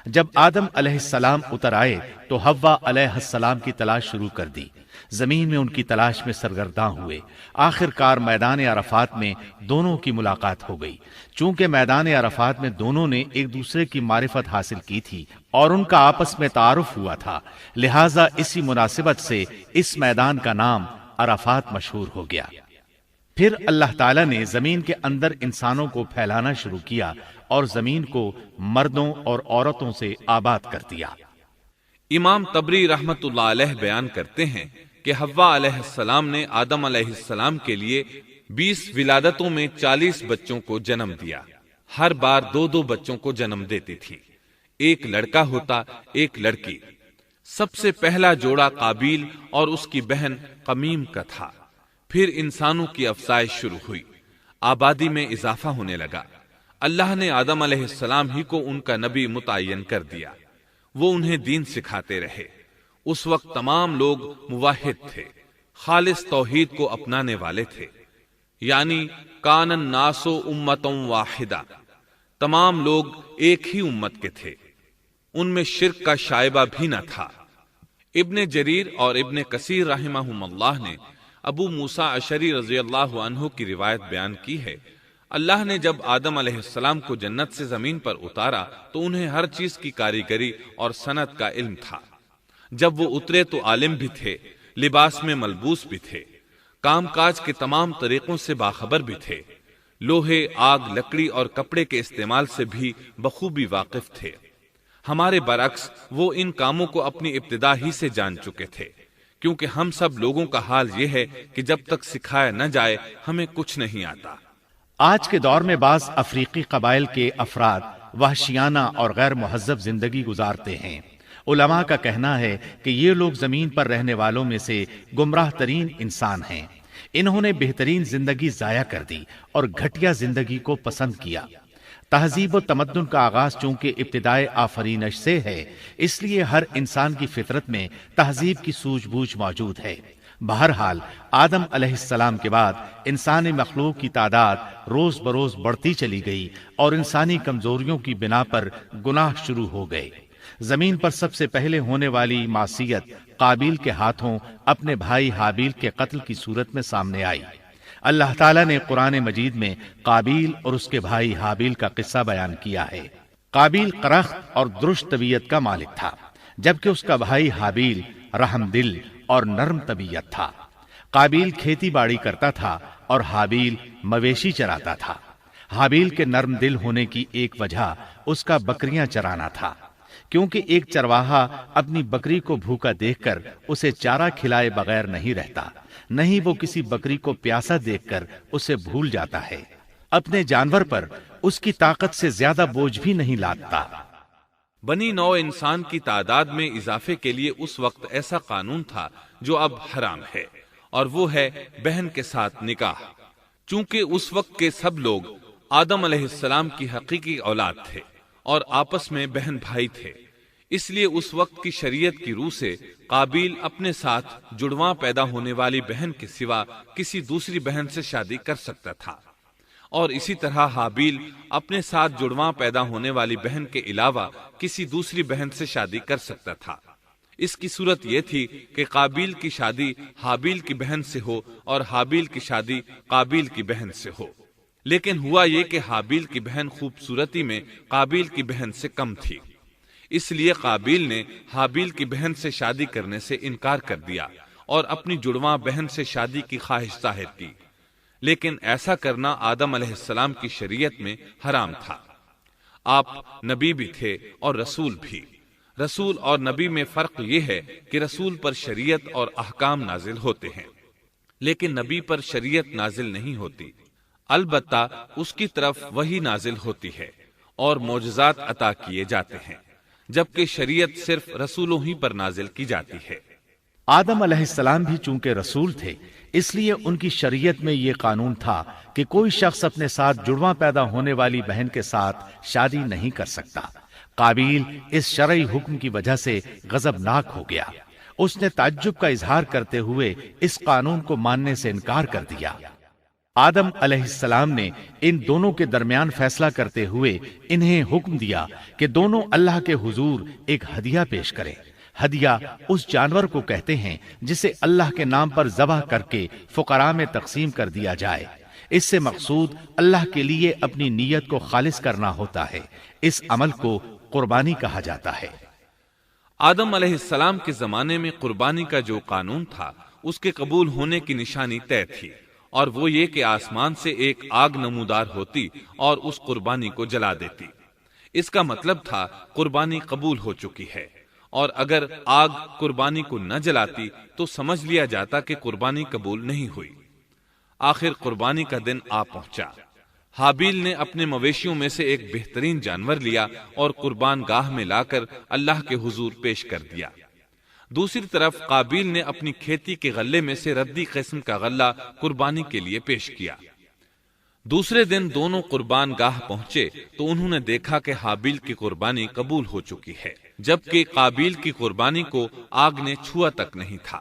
جب آدم علیہ السلام اتر آئے تو حوا علیہ السلام کی تلاش شروع کر دی، زمین میں ان کی تلاش میں سرگرداں ہوئے۔ آخر کار میدان عرفات میں دونوں کی ملاقات ہو گئی۔ چونکہ میدان عرفات میں دونوں نے ایک دوسرے کی معرفت حاصل کی تھی اور ان کا آپس میں تعارف ہوا تھا، لہٰذا اسی مناسبت سے اس میدان کا نام عرفات مشہور ہو گیا۔ پھر اللہ تعالیٰ نے زمین کے اندر انسانوں کو پھیلانا شروع کیا اور زمین کو مردوں اور عورتوں سے آباد کر دیا۔ امام تبری رحمت اللہ علیہ بیان کرتے ہیں کہ حوا علیہ السلام نے آدم علیہ السلام کے لیے 20 ولادتوں میں 40 بچوں کو جنم دیا. ہر بار 2 بچوں کو جنم دیتی تھی. ایک لڑکا ہوتا، ایک لڑکی. سب سے پہلا جوڑا قابیل اور اس کی بہن قمیم کا تھا. پھر انسانوں کی افزائش شروع ہوئی، آبادی میں اضافہ ہونے لگا. اللہ نے آدم علیہ السلام ہی کو ان کا نبی متعین کر دیا. وہ انہیں دین سکھاتے رہے. اس وقت تمام لوگ موحد تھے، خالص توحید کو اپنانے والے تھے. یعنی کان الناس امۃ واحدہ، تمام لوگ ایک ہی امت کے تھے. ان میں شرک کا شائبہ بھی نہ تھا. ابن جریر اور ابن کثیر رحمہم اللہ نے ابو موسیٰ اشعری رضی اللہ عنہ کی روایت بیان کی ہے، اللہ نے جب آدم علیہ السلام کو جنت سے زمین پر اتارا تو انہیں ہر چیز کی کاریگری اور صنعت کا علم تھا. جب وہ اترے تو عالم بھی تھے، لباس میں ملبوس بھی تھے، کام کاج کے تمام طریقوں سے باخبر بھی تھے، لوہے، آگ، لکڑی اور کپڑے کے استعمال سے بھی بخوبی واقف تھے. ہمارے برعکس وہ ان کاموں کو اپنی ابتدا ہی سے جان چکے تھے، کیونکہ ہم سب لوگوں کا حال یہ ہے کہ جب تک سکھایا نہ جائے ہمیں کچھ نہیں آتا. آج کے دور میں بعض افریقی قبائل کے افراد وحشیانہ اور غیر مہذب زندگی گزارتے ہیں. علماء کا کہنا ہے کہ یہ لوگ زمین پر رہنے والوں میں سے گمراہ ترین انسان ہیں. انہوں نے بہترین زندگی ضائع کر دی اور گھٹیا زندگی کو پسند کیا. تہذیب و تمدن کا آغاز چونکہ ابتدائے آفرینش سے ہے، اس لیے ہر انسان کی فطرت میں تہذیب کی سوجھ بوجھ موجود ہے. بہرحال آدم علیہ السلام کے بعد انسانی مخلوق کی تعداد روز بروز بڑھتی چلی گئی اور انسانی کمزوریوں کی بنا پر گناہ شروع ہو گئے. زمین پر سب سے پہلے ہونے والی معصیت قابیل کے ہاتھوں اپنے بھائی حابیل کے قتل کی صورت میں سامنے آئی. اللہ تعالیٰ نے قرآن مجید میں قابیل اور اس کے بھائی حابیل کا قصہ بیان کیا ہے. قابیل قرخت اور درشت طبیعت کا مالک تھا، جبکہ اس کا بھائی حابیل رحم دل اور نرم طبیعت تھا. قابیل کھیتی باڑی کرتا تھا اور حابیل مویشی چراتا تھا. حابیل کے نرم دل ہونے کی ایک وجہ اس کا بکریاں چرانا تھا، کیونکہ ایک چرواہا اپنی بکری کو بھوکا دیکھ کر اسے چارہ کھلائے بغیر نہیں رہتا، نہیں وہ کسی بکری کو پیاسا دیکھ کر اسے بھول جاتا ہے. اپنے جانور پر اس کی طاقت سے زیادہ بوجھ بھی نہیں لادتا. بنی نوع انسان کی تعداد میں اضافے کے لیے اس وقت ایسا قانون تھا جو اب حرام ہے، اور وہ ہے بہن کے ساتھ نکاح. چونکہ اس وقت کے سب لوگ آدم علیہ السلام کی حقیقی اولاد تھے اور آپس میں بہن بھائی تھے، اس لیے اس وقت کی شریعت کی روح سے قابیل اپنے ساتھ جڑواں پیدا ہونے والی بہن کے سوا کسی دوسری بہن سے شادی کر سکتا تھا، اور اسی طرح حابیل اپنے ساتھ جڑواں پیدا ہونے والی بہن کے علاوہ کسی دوسری بہن سے شادی کر سکتا تھا. اس کی صورت یہ تھی کہ قابیل کی شادی حابیل کی بہن سے ہو اور حابیل کی شادی قابیل کی بہن سے ہو. لیکن ہوا یہ کہ حابیل کی بہن خوبصورتی میں قابیل کی بہن سے کم تھی، اس لیے قابیل نے حابیل کی بہن سے شادی کرنے سے انکار کر دیا اور اپنی جڑواں بہن سے شادی کی خواہش ظاہر کی. لیکن ایسا کرنا آدم علیہ السلام کی شریعت میں حرام تھا. آپ نبی بھی تھے اور رسول بھی. رسول اور نبی میں فرق یہ ہے کہ رسول پر شریعت اور احکام نازل ہوتے ہیں، لیکن نبی پر شریعت نازل نہیں ہوتی. البتہ اس کی طرف وحی نازل ہوتی ہے اور معجزات عطا کیے جاتے ہیں، جبکہ شریعت صرف رسولوں ہی پر نازل کی جاتی ہے. آدم علیہ السلام بھی چونکہ رسول تھے، اس لیے ان کی شریعت میں یہ قانون تھا کہ کوئی شخص اپنے ساتھ جڑواں پیدا ہونے والی بہن کے ساتھ شادی نہیں کر سکتا. قابیل اس شرعی حکم کی وجہ سے غضبناک ہو گیا. اس نے تعجب کا اظہار کرتے ہوئے اس قانون کو ماننے سے انکار کر دیا. آدم علیہ السلام نے ان دونوں کے درمیان فیصلہ کرتے ہوئے انہیں حکم دیا کہ دونوں اللہ کے حضور ایک ہدیہ پیش کریں. ہدیہ اس جانور کو کہتے ہیں جسے اللہ کے نام پر ذبح کر کے فقراء میں تقسیم کر دیا جائے. اس سے مقصود اللہ کے لیے اپنی نیت کو خالص کرنا ہوتا ہے. اس عمل کو قربانی کہا جاتا ہے. آدم علیہ السلام کے زمانے میں قربانی کا جو قانون تھا اس کے قبول ہونے کی نشانی طے تھی، اور وہ یہ کہ آسمان سے ایک آگ نمودار ہوتی اور اس قربانی کو جلا دیتی. اس کا مطلب تھا قربانی قبول ہو چکی ہے اور اگر آگ قربانی کو نہ جلاتی تو سمجھ لیا جاتا کہ قربانی قبول نہیں ہوئی۔ آخر قربانی کا دن آ پہنچا۔ حابیل نے اپنے مویشیوں میں سے ایک بہترین جانور لیا اور قربان گاہ میں لا کر اللہ کے حضور پیش کر دیا۔ دوسری طرف قابیل نے اپنی کھیتی کے غلے میں سے ردی قسم کا غلہ قربانی کے لیے پیش کیا۔ دوسرے دن دونوں قربان گاہ پہنچے تو انہوں نے دیکھا کہ حابیل کی قربانی قبول ہو چکی ہے، جبکہ قابیل کی قربانی کو آگ نے چھوا تک نہیں تھا۔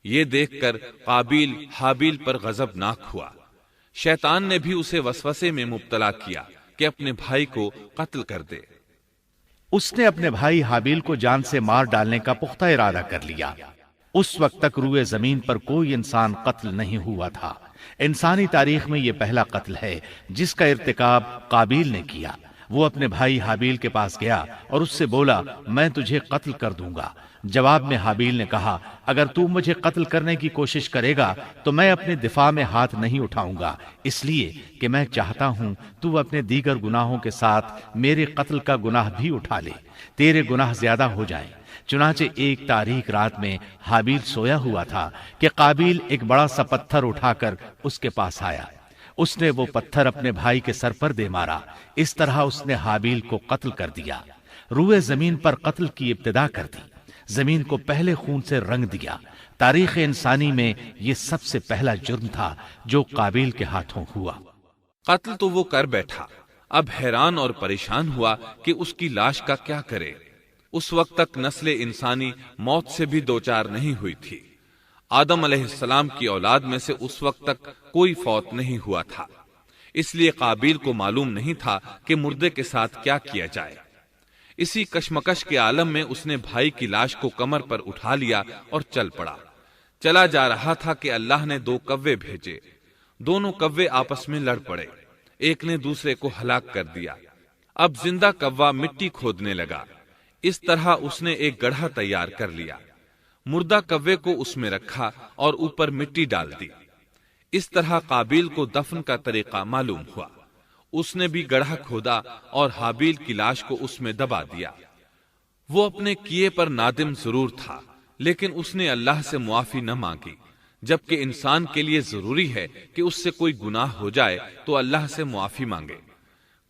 یہ دیکھ کر قابیل حابیل پر غضبناک ہوا۔ شیطان نے بھی اسے وسوسے میں مبتلا کیا کہ اپنے بھائی کو قتل کر دے۔ اس نے اپنے بھائی حابیل کو جان سے مار ڈالنے کا پختہ ارادہ کر لیا۔ اس وقت تک روئے زمین پر کوئی انسان قتل نہیں ہوا تھا۔ انسانی تاریخ میں یہ پہلا قتل ہے جس کا ارتکاب قابیل نے کیا۔ وہ اپنے بھائی حابیل کے پاس گیا اور اس سے بولا، میں تجھے قتل کر دوں گا۔ جواب میں حابیل نے کہا، اگر تو مجھے قتل کرنے کی کوشش کرے گا تو میں اپنے دفاع میں ہاتھ نہیں اٹھاؤں گا، اس لیے کہ میں چاہتا ہوں تو اپنے دیگر گناہوں کے ساتھ میرے قتل کا گناہ بھی اٹھا لے، تیرے گناہ زیادہ ہو جائیں۔ چنانچہ ایک تاریک رات میں حابیل سویا ہوا تھا کہ قابیل ایک بڑا سا پتھر اٹھا کر اس کے پاس آیا۔ اس نے وہ پتھر اپنے بھائی کے سر پر دے مارا۔ اس طرح اس نے حابیل کو قتل کر دیا، روئے زمین پر قتل کی ابتدا کر دی، زمین کو پہلے خون سے رنگ دیا۔ تاریخ انسانی میں یہ سب سے پہلا جرم تھا جو قابیل کے ہاتھوں ہوا۔ قتل تو وہ کر بیٹھا، اب حیران اور پریشان ہوا کہ اس کی لاش کا کیا کرے۔ اس وقت تک نسل انسانی موت سے بھی دوچار نہیں ہوئی تھی۔ آدم علیہ السلام کی اولاد میں سے اس وقت تک کوئی فوت نہیں ہوا تھا، اس لیے قابیل کو معلوم نہیں تھا کہ مردے کے ساتھ کیا کیا جائے۔ اسی کشمکش کے عالم میں اس نے بھائی کی لاش کو کمر پر اٹھا لیا اور چل پڑا۔ چلا جا رہا تھا کہ اللہ نے 2 کوے بھیجے۔ دونوں کوے آپس میں لڑ پڑے، ایک نے دوسرے کو ہلاک کر دیا۔ اب زندہ کوا مٹی کھودنے لگا۔ اس طرح اس نے ایک گڑھا تیار کر لیا، مردہ کوے کو اس میں رکھا اور اوپر مٹی ڈال دی۔ اس طرح قابیل کو دفن کا طریقہ معلوم ہوا۔ اس نے بھی گڑھا کھودا اور حابیل کی لاش کو اس میں دبا دیا۔ وہ اپنے کیے پر نادم ضرور تھا، لیکن اس نے اللہ سے معافی نہ مانگی، جبکہ انسان کے لیے ضروری ہے کہ اس سے کوئی گناہ ہو جائے تو اللہ سے معافی مانگے۔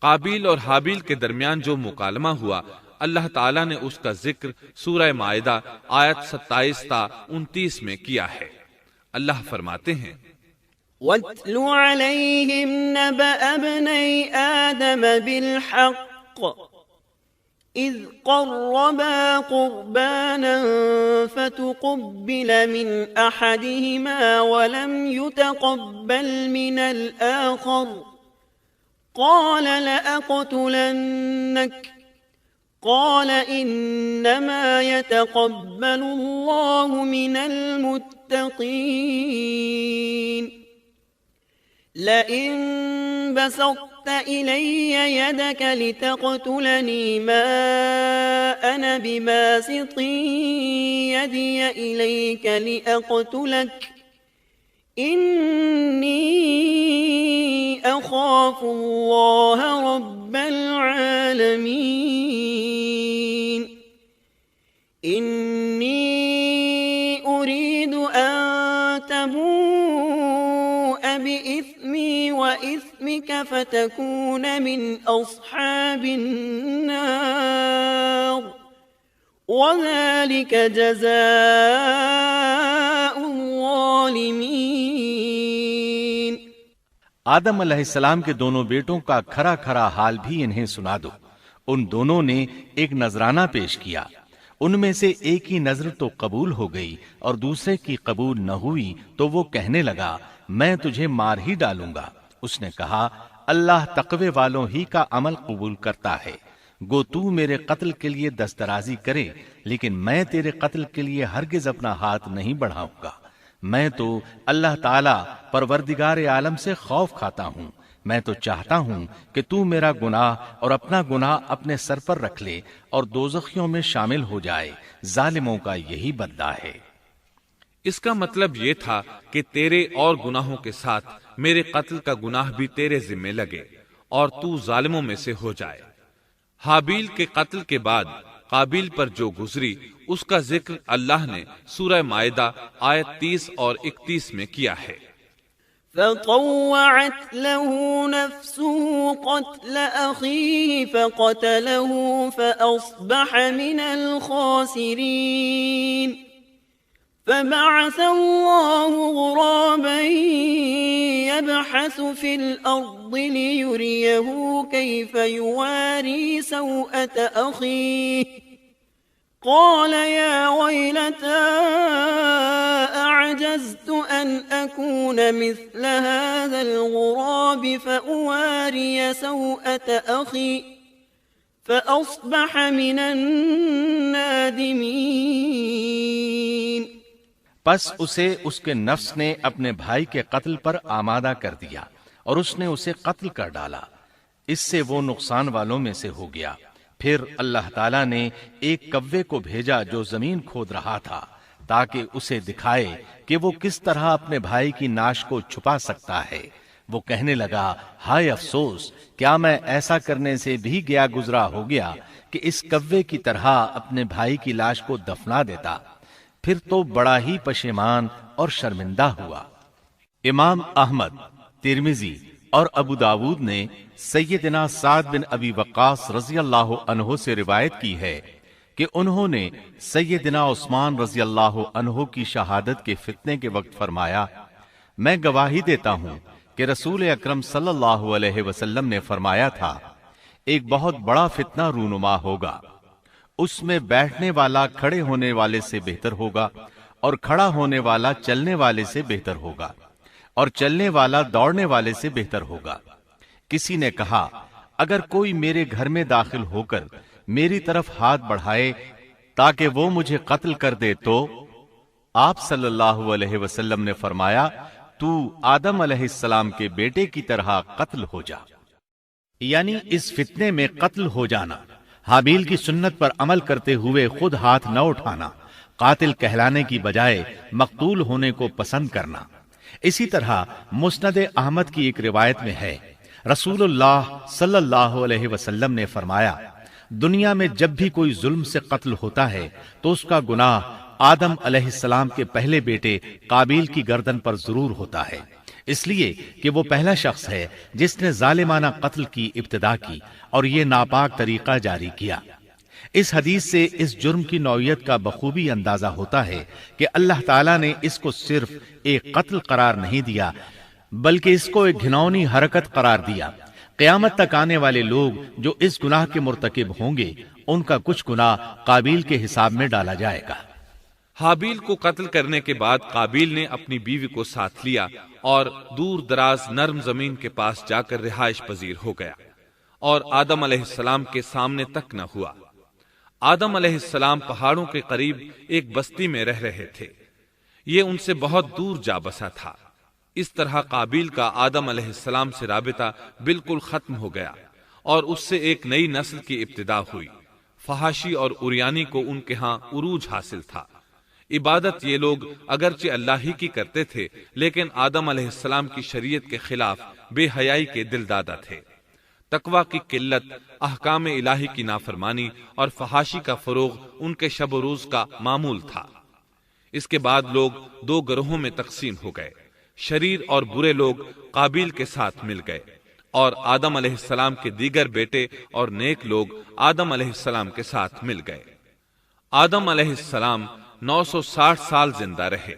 قابیل اور حابیل کے درمیان جو مکالمہ ہوا، اللہ تعالیٰ نے اس کا ذکر سورہ مائدہ آیت 27 تا 29 میں کیا ہے۔ اللہ فرماتے ہیں، وَاتْلُ عَلَيْهِمْ نَبَأَ ابْنَيْ آدَمَ بِالْحَقِّ إِذْ قَرَّبَا قُرْبَانًا فَتُقُبِّلَ مِنْ أَحَدِهِمَا وَلَمْ يُتَقَبَّلْ مِنَ الْآخَرِ قَالَ لَأَقْتُلَنَّكَ قال إنما يتقبل الله من المتقين لئن بسطت إلي يدك لتقتلني ما أنا بباسط يدي إليك لأقتلك إني أخاف الله رب العالمين إني أريد أن تبوء بإثمي وإثمك فتكون من أصحاب النار وذلك جزاء الظالمين۔ آدم علیہ السلام کے دونوں بیٹوں کا کھرا کھرا حال بھی انہیں سنا دو۔ ان دونوں نے ایک نذرانہ پیش کیا، ان میں سے ایک کی نذر تو قبول ہو گئی اور دوسرے کی قبول نہ ہوئی تو وہ کہنے لگا، میں تجھے مار ہی ڈالوں گا۔ اس نے کہا، اللہ تقوی والوں ہی کا عمل قبول کرتا ہے، گو تو میرے قتل کے لیے دسترازی کرے، لیکن میں تیرے قتل کے لیے ہرگز اپنا ہاتھ نہیں بڑھاؤں گا۔ میں تو اللہ تعالی پروردگار عالم سے خوف کھاتا ہوں، میں تو چاہتا ہوں کہ تو میرا گناہ اور اپنا گناہ اپنے سر پر رکھ لے اور دوزخیوں میں شامل ہو جائے، ظالموں کا یہی بدلہ ہے۔ اس کا مطلب یہ تھا کہ تیرے اور گناہوں کے ساتھ میرے قتل کا گناہ بھی تیرے ذمہ لگے اور تو ظالموں میں سے ہو جائے۔ حابیل کے قتل کے بعد قابیل پر جو گزری اس کا ذکر اللہ نے سورہ مائدہ آیت 30 اور 31 میں کیا ہے۔ فطوعت له نفسه قتل أخيه فقتله فأصبح من الخاسرين فبعث الله غرابا يبحث في الأرض ليريه كيف يواري سوءة أخيه قال يا ويلتى أعجزت أن أكون مثل هذا الغراب فأواري سوءة أخي فأصبح من النادمين۔ پس اسے اس کے نفس نے اپنے بھائی کے قتل پر آمادہ کر دیا اور اس نے اسے قتل کر ڈالا، اس سے وہ نقصان والوں میں سے ہو گیا۔ پھر اللہ تعالیٰ نے ایک کوے کو بھیجا جو زمین کھود رہا تھا تاکہ اسے دکھائے کہ وہ کس طرح اپنے بھائی کی ناش کو چھپا سکتا ہے۔ وہ کہنے لگا، ہائے افسوس، کیا میں ایسا کرنے سے بھی گیا گزرا ہو گیا کہ اس کوے کی طرح اپنے بھائی کی لاش کو دفنا دیتا۔ پھر تو بڑا ہی پشیمان اور شرمندہ ہوا۔ امام احمد، ترمذی اور ابو داود نے سیدنا سعد بن ابی وقاص رضی اللہ عنہ سے روایت کی ہے کہ انہوں نے سیدنا عثمان رضی اللہ عنہ کی شہادت کے فتنے کے وقت فرمایا، میں گواہی دیتا ہوں کہ رسول اکرم صلی اللہ علیہ وسلم نے فرمایا تھا، ایک بہت بڑا فتنہ رونما ہوگا، اس میں بیٹھنے والا کھڑے ہونے والے سے بہتر ہوگا اور کھڑا ہونے والا چلنے والے سے بہتر ہوگا اور چلنے والا دوڑنے والے سے بہتر ہوگا۔ کسی نے کہا، اگر کوئی میرے گھر میں داخل ہو کر میری طرف ہاتھ بڑھائے تاکہ وہ مجھے قتل کر دے تو آپ صلی اللہ علیہ وسلم نے فرمایا، تو آدم علیہ السلام کے بیٹے کی طرح قتل ہو جا۔ یعنی اس فتنے میں قتل ہو جانا، حابیل کی سنت پر عمل کرتے ہوئے خود ہاتھ نہ اٹھانا، قاتل کہلانے کی بجائے مقتول ہونے کو پسند کرنا۔ اسی طرح مسند احمد کی ایک روایت میں ہے، رسول اللہ صلی اللہ علیہ وسلم نے فرمایا، دنیا میں جب بھی کوئی ظلم سے قتل ہوتا ہے تو اس کا گناہ آدم علیہ السلام کے پہلے بیٹے قابیل کی گردن پر ضرور ہوتا ہے، اس لیے کہ وہ پہلا شخص ہے جس نے ظالمانہ قتل کی ابتدا کی اور یہ ناپاک طریقہ جاری کیا۔ اس حدیث سے اس جرم کی نوعیت کا بخوبی اندازہ ہوتا ہے کہ اللہ تعالیٰ نے اس کو صرف ایک قتل قرار نہیں دیا بلکہ اس کو ایک گھناؤنی حرکت قرار دیا۔ قیامت تک آنے والے لوگ جو اس گناہ کے مرتکب ہوں گے ان کا کچھ گناہ قابیل کے حساب میں ڈالا جائے گا۔ حابیل کو قتل کرنے کے بعد قابیل نے اپنی بیوی کو ساتھ لیا اور دور دراز نرم زمین کے پاس جا کر رہائش پذیر ہو گیا اور آدم علیہ السلام کے سامنے تک نہ ہوا۔ آدم علیہ السلام پہاڑوں کے قریب ایک بستی میں رہ رہے تھے، یہ ان سے بہت دور جا بسا تھا۔ اس طرح قابیل کا آدم علیہ السلام سے رابطہ بالکل ختم ہو گیا اور اس سے ایک نئی نسل کی ابتدا ہوئی۔ فحاشی اور اریانی کو ان کے ہاں عروج حاصل تھا۔ عبادت یہ لوگ اگرچہ اللہ ہی کی کرتے تھے لیکن آدم علیہ السلام کی شریعت کے خلاف بے حیائی کے دل دادا تھے۔ تقوی کی قلت، احکام الہی کی نافرمانی اور فحاشی کا فروغ ان کے شب و روز کا معمول تھا۔ اس کے بعد لوگ دو گروہوں میں تقسیم ہو گئے، شریر اور برے لوگ قابیل کے ساتھ مل گئے اور آدم علیہ السلام کے دیگر بیٹے اور نیک لوگ آدم علیہ السلام کے ساتھ مل گئے۔ آدم علیہ السلام 960 سال زندہ رہے۔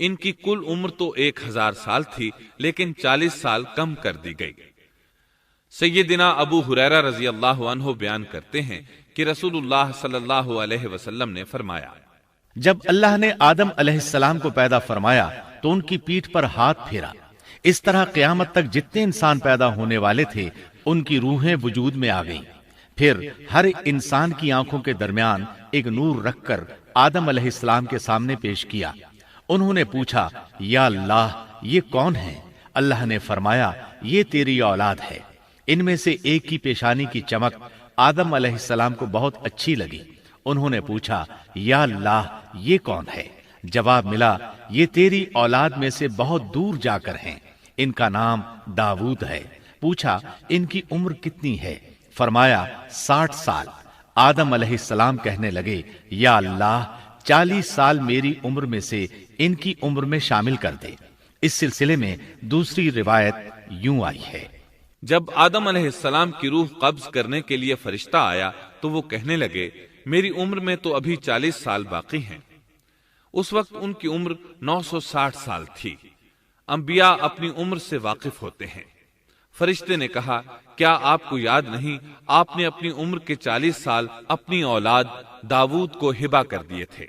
ان کی کل عمر تو 1000 سال تھی لیکن 40 سال کم کر دی گئی۔ سیدنا ابو ہریرہ رضی اللہ عنہ بیان کرتے ہیں کہ رسول اللہ صلی اللہ علیہ وسلم نے فرمایا، جب اللہ نے آدم علیہ السلام کو پیدا فرمایا تو ان کی پیٹھ پر ہاتھ پھیرا، اس طرح قیامت تک جتنے انسان پیدا ہونے والے تھے ان کی روحیں وجود میں آ گئیں۔ پھر ہر انسان کی آنکھوں کے درمیان ایک نور رکھ کر آدم علیہ السلام کے سامنے پیش کیا۔ انہوں نے پوچھا، یا اللہ یہ کون ہے؟ اللہ نے فرمایا، یہ تیری اولاد ہے۔ ان میں سے ایک کی پیشانی کی چمک آدم علیہ السلام کو بہت اچھی لگی۔ انہوں نے پوچھا، یا اللہ یہ کون ہے؟ جواب ملا، یہ تیری اولاد میں سے بہت دور جا کر ہیں، ان کا نام داؤد ہے۔ پوچھا، ان کی عمر کتنی ہے؟ فرمایا 60 سال۔ آدم علیہ السلام کہنے لگے، یا اللہ 40 سال میری عمر میں سے ان کی عمر میں شامل کر دے۔ اس سلسلے میں دوسری روایت یوں آئی ہے، جب آدم علیہ السلام کی روح قبض کرنے کے لیے فرشتہ آیا تو وہ کہنے لگے، میری عمر میں تو ابھی 40 سال باقی ہیں۔ اس وقت ان کی عمر 960 سال تھی۔ انبیاء اپنی عمر سے واقف ہوتے ہیں۔ فرشتے نے کہا، کیا آپ کو یاد نہیں آپ نے اپنی عمر کے 40 سال اپنی اولاد داؤد کو ہبہ کر دیے تھے؟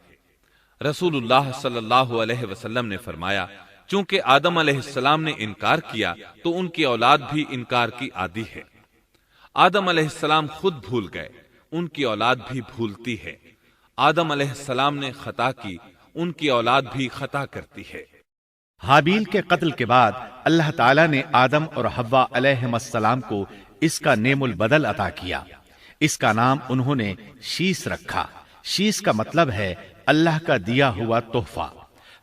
رسول اللہ صلی اللہ علیہ وسلم نے فرمایا، چونکہ آدم علیہ السلام نے انکار کیا تو ان کی اولاد بھی انکار کی عادی ہے۔ آدم علیہ السلام خود بھول گئے، ان کی اولاد بھی بھولتی ہے۔ آدم علیہ السلام نے خطا کی، ان کی اولاد بھی خطا کرتی ہے۔ حابیل کے قتل کے بعد اللہ تعالیٰ نے آدم اور حوا علیہم السلام کو اس کا نعم البدل عطا کیا۔ اس کا نام انہوں نے شیس رکھا۔ شیس کا مطلب ہے اللہ کا دیا ہوا تحفہ۔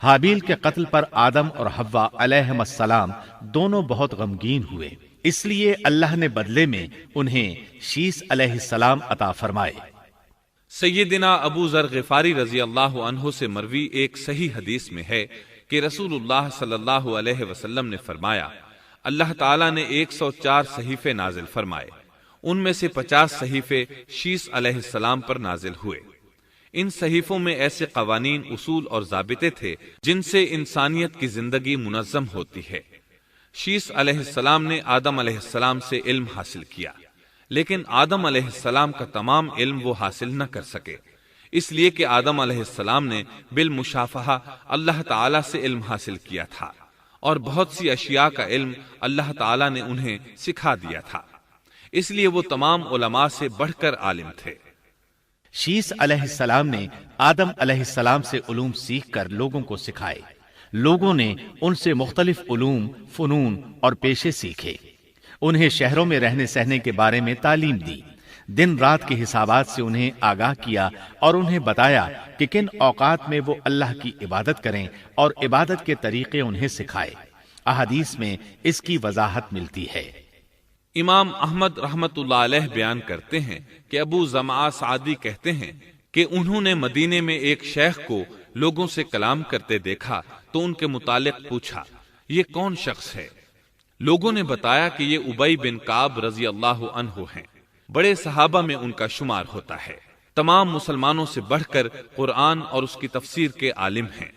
حابیل کے قتل پر آدم اور حوا علیہم السلام دونوں بہت غمگین ہوئے، اس لیے اللہ نے بدلے میں انہیں شیس علیہ السلام عطا فرمائے۔ سیدنا ابو ذر غفاری رضی اللہ عنہ سے مروی ایک صحیح حدیث میں ہے کہ رسول اللہ صلی اللہ علیہ وسلم نے فرمایا، اللہ تعالیٰ نے 104 صحیفے نازل فرمائے، ان میں سے 50 صحیفے شیس علیہ السلام پر نازل ہوئے۔ ان صحیفوں میں ایسے قوانین، اصول اور ضابطے تھے جن سے انسانیت کی زندگی منظم ہوتی ہے۔ شیس علیہ السلام نے آدم علیہ السلام سے علم حاصل کیا، لیکن آدم علیہ السلام کا تمام علم وہ حاصل نہ کر سکے، اس لیے کہ آدم علیہ السلام نے بالمشافہہ اللہ تعالیٰ سے علم حاصل کیا تھا، اور بہت سی اشیاء کا علم اللہ تعالیٰ نے انہیں سکھا دیا تھا، اس لیے وہ تمام علماء سے بڑھ کر عالم تھے۔ شیس علیہ السلام نے آدم علیہ السلام سے علوم سیکھ کر لوگوں کو سکھائے۔ لوگوں نے ان سے مختلف علوم، فنون اور پیشے سیکھے۔ انہیں شہروں میں رہنے سہنے کے بارے میں تعلیم دی، دن رات کے حسابات سے انہیں آگاہ کیا اور انہیں بتایا کہ کن اوقات میں وہ اللہ کی عبادت کریں اور عبادت کے طریقے انہیں سکھائے۔ احادیث میں اس کی وضاحت ملتی ہے۔ امام احمد رحمت اللہ علیہ بیان کرتے ہیں کہ ابو زمعہ سعدی کہتے ہیں کہ انہوں نے مدینے میں ایک شیخ کو لوگوں سے کلام کرتے دیکھا تو ان کے متعلق پوچھا، یہ کون شخص ہے؟ لوگوں نے بتایا کہ یہ ابی بن کعب رضی اللہ عنہ ہیں، بڑے صحابہ میں ان کا شمار ہوتا ہے، تمام مسلمانوں سے بڑھ کر قرآن اور اس کی تفسیر کے عالم ہیں۔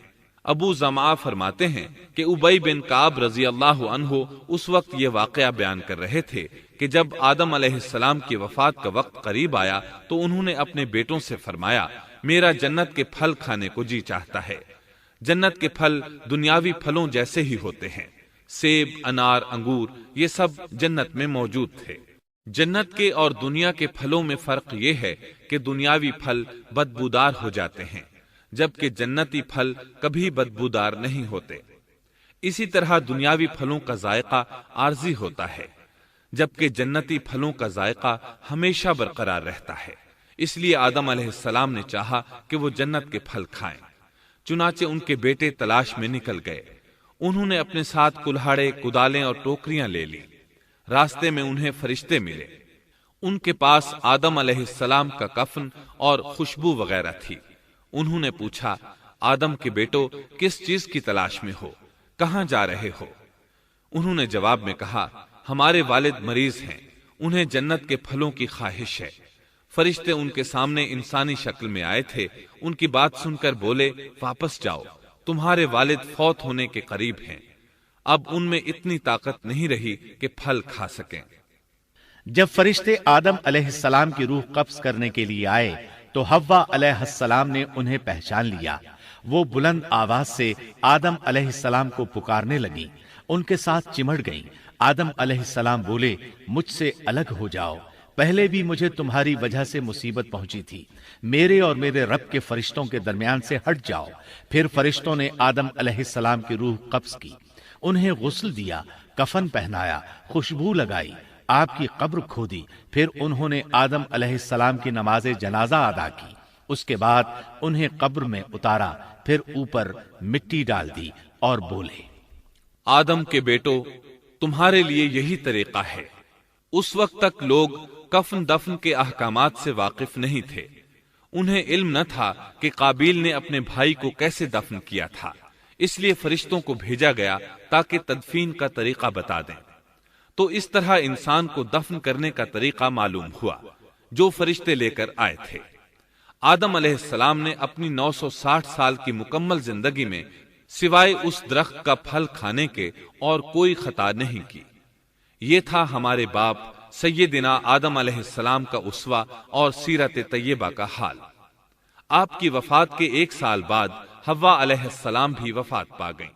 ابو زمعہ فرماتے ہیں کہ ابی بن کعب رضی اللہ عنہ اس وقت یہ واقعہ بیان کر رہے تھے کہ جب آدم علیہ السلام کی وفات کا وقت قریب آیا تو انہوں نے اپنے بیٹوں سے فرمایا، میرا جنت کے پھل کھانے کو جی چاہتا ہے۔ جنت کے پھل دنیاوی پھلوں جیسے ہی ہوتے ہیں، سیب، انار، انگور، یہ سب جنت میں موجود تھے۔ جنت کے اور دنیا کے پھلوں میں فرق یہ ہے کہ دنیاوی پھل بدبودار ہو جاتے ہیں، جبکہ جنتی پھل کبھی بدبودار نہیں ہوتے۔ اسی طرح دنیاوی پھلوں کا ذائقہ عارضی ہوتا ہے، جبکہ جنتی پھلوں کا ذائقہ ہمیشہ برقرار رہتا ہے۔ اس لیے آدم علیہ السلام نے چاہا کہ وہ جنت کے پھل کھائیں، چنانچہ ان کے بیٹے تلاش میں نکل گئے۔ انہوں نے اپنے ساتھ کلہاڑے، کدالیں اور ٹوکریاں لے لی۔ راستے میں انہیں فرشتے ملے، ان کے پاس آدم علیہ السلام کا کفن اور خوشبو وغیرہ تھی۔ انہوں نے پوچھا، آدم کے بیٹو، کس چیز کی تلاش میں ہو؟ کہاں جا رہے ہو؟ انہوں نے جواب میں کہا، ہمارے والد مریض ہیں، انہیں جنت کے پھلوں کی خواہش ہے۔ فرشتے ان کے سامنے انسانی شکل میں آئے تھے، ان کی بات سن کر بولے، واپس جاؤ، تمہارے والد فوت ہونے کے قریب ہیں، اب ان میں اتنی طاقت نہیں رہی کہ پھل کھا سکیں۔ جب فرشتے آدم علیہ السلام کی روح قبض کرنے کے لیے آئے تو حوا علیہ السلام نے انہیں پہچان لیا۔ وہ بلند آواز سے آدم علیہ السلام کو پکارنے لگی، ان کے ساتھ چمڑ گئیں۔ آدم علیہ السلام بولے، مجھ سے الگ ہو جاؤ، پہلے بھی مجھے تمہاری وجہ سے مصیبت پہنچی تھی، میرے اور میرے رب کے فرشتوں کے درمیان سے ہٹ جاؤ۔ پھر فرشتوں نے آدم علیہ السلام کی روح قبض کی، انہیں غسل دیا، کفن پہنایا، خوشبو لگائی، آپ کی قبر کھودی، پھر انہوں نے آدم علیہ السلام کی نماز جنازہ ادا کی۔ اس کے بعد انہیں قبر میں اتارا، پھر اوپر مٹی ڈال دی اور بولے، آدم کے بیٹو، تمہارے لیے یہی طریقہ ہے۔ اس وقت تک لوگ کفن دفن کے احکامات سے واقف نہیں تھے۔ انہیں علم نہ تھا کہ قابیل نے اپنے بھائی کو کیسے دفن کیا تھا، اس لیے فرشتوں کو بھیجا گیا تاکہ تدفین کا طریقہ بتا دیں۔ تو اس طرح انسان کو دفن کرنے کا طریقہ معلوم ہوا جو فرشتے لے کر آئے تھے۔ آدم علیہ السلام نے اپنی 960 سال کی مکمل زندگی میں سوائے اس درخت کا پھل کھانے کے اور کوئی خطا نہیں کی۔ یہ تھا ہمارے باپ سیدنا آدم علیہ السلام کا اسوہ اور سیرت طیبہ کا حال۔ آپ کی وفات کے 1 سال بعد حوا علیہ السلام بھی وفات پا گئیں۔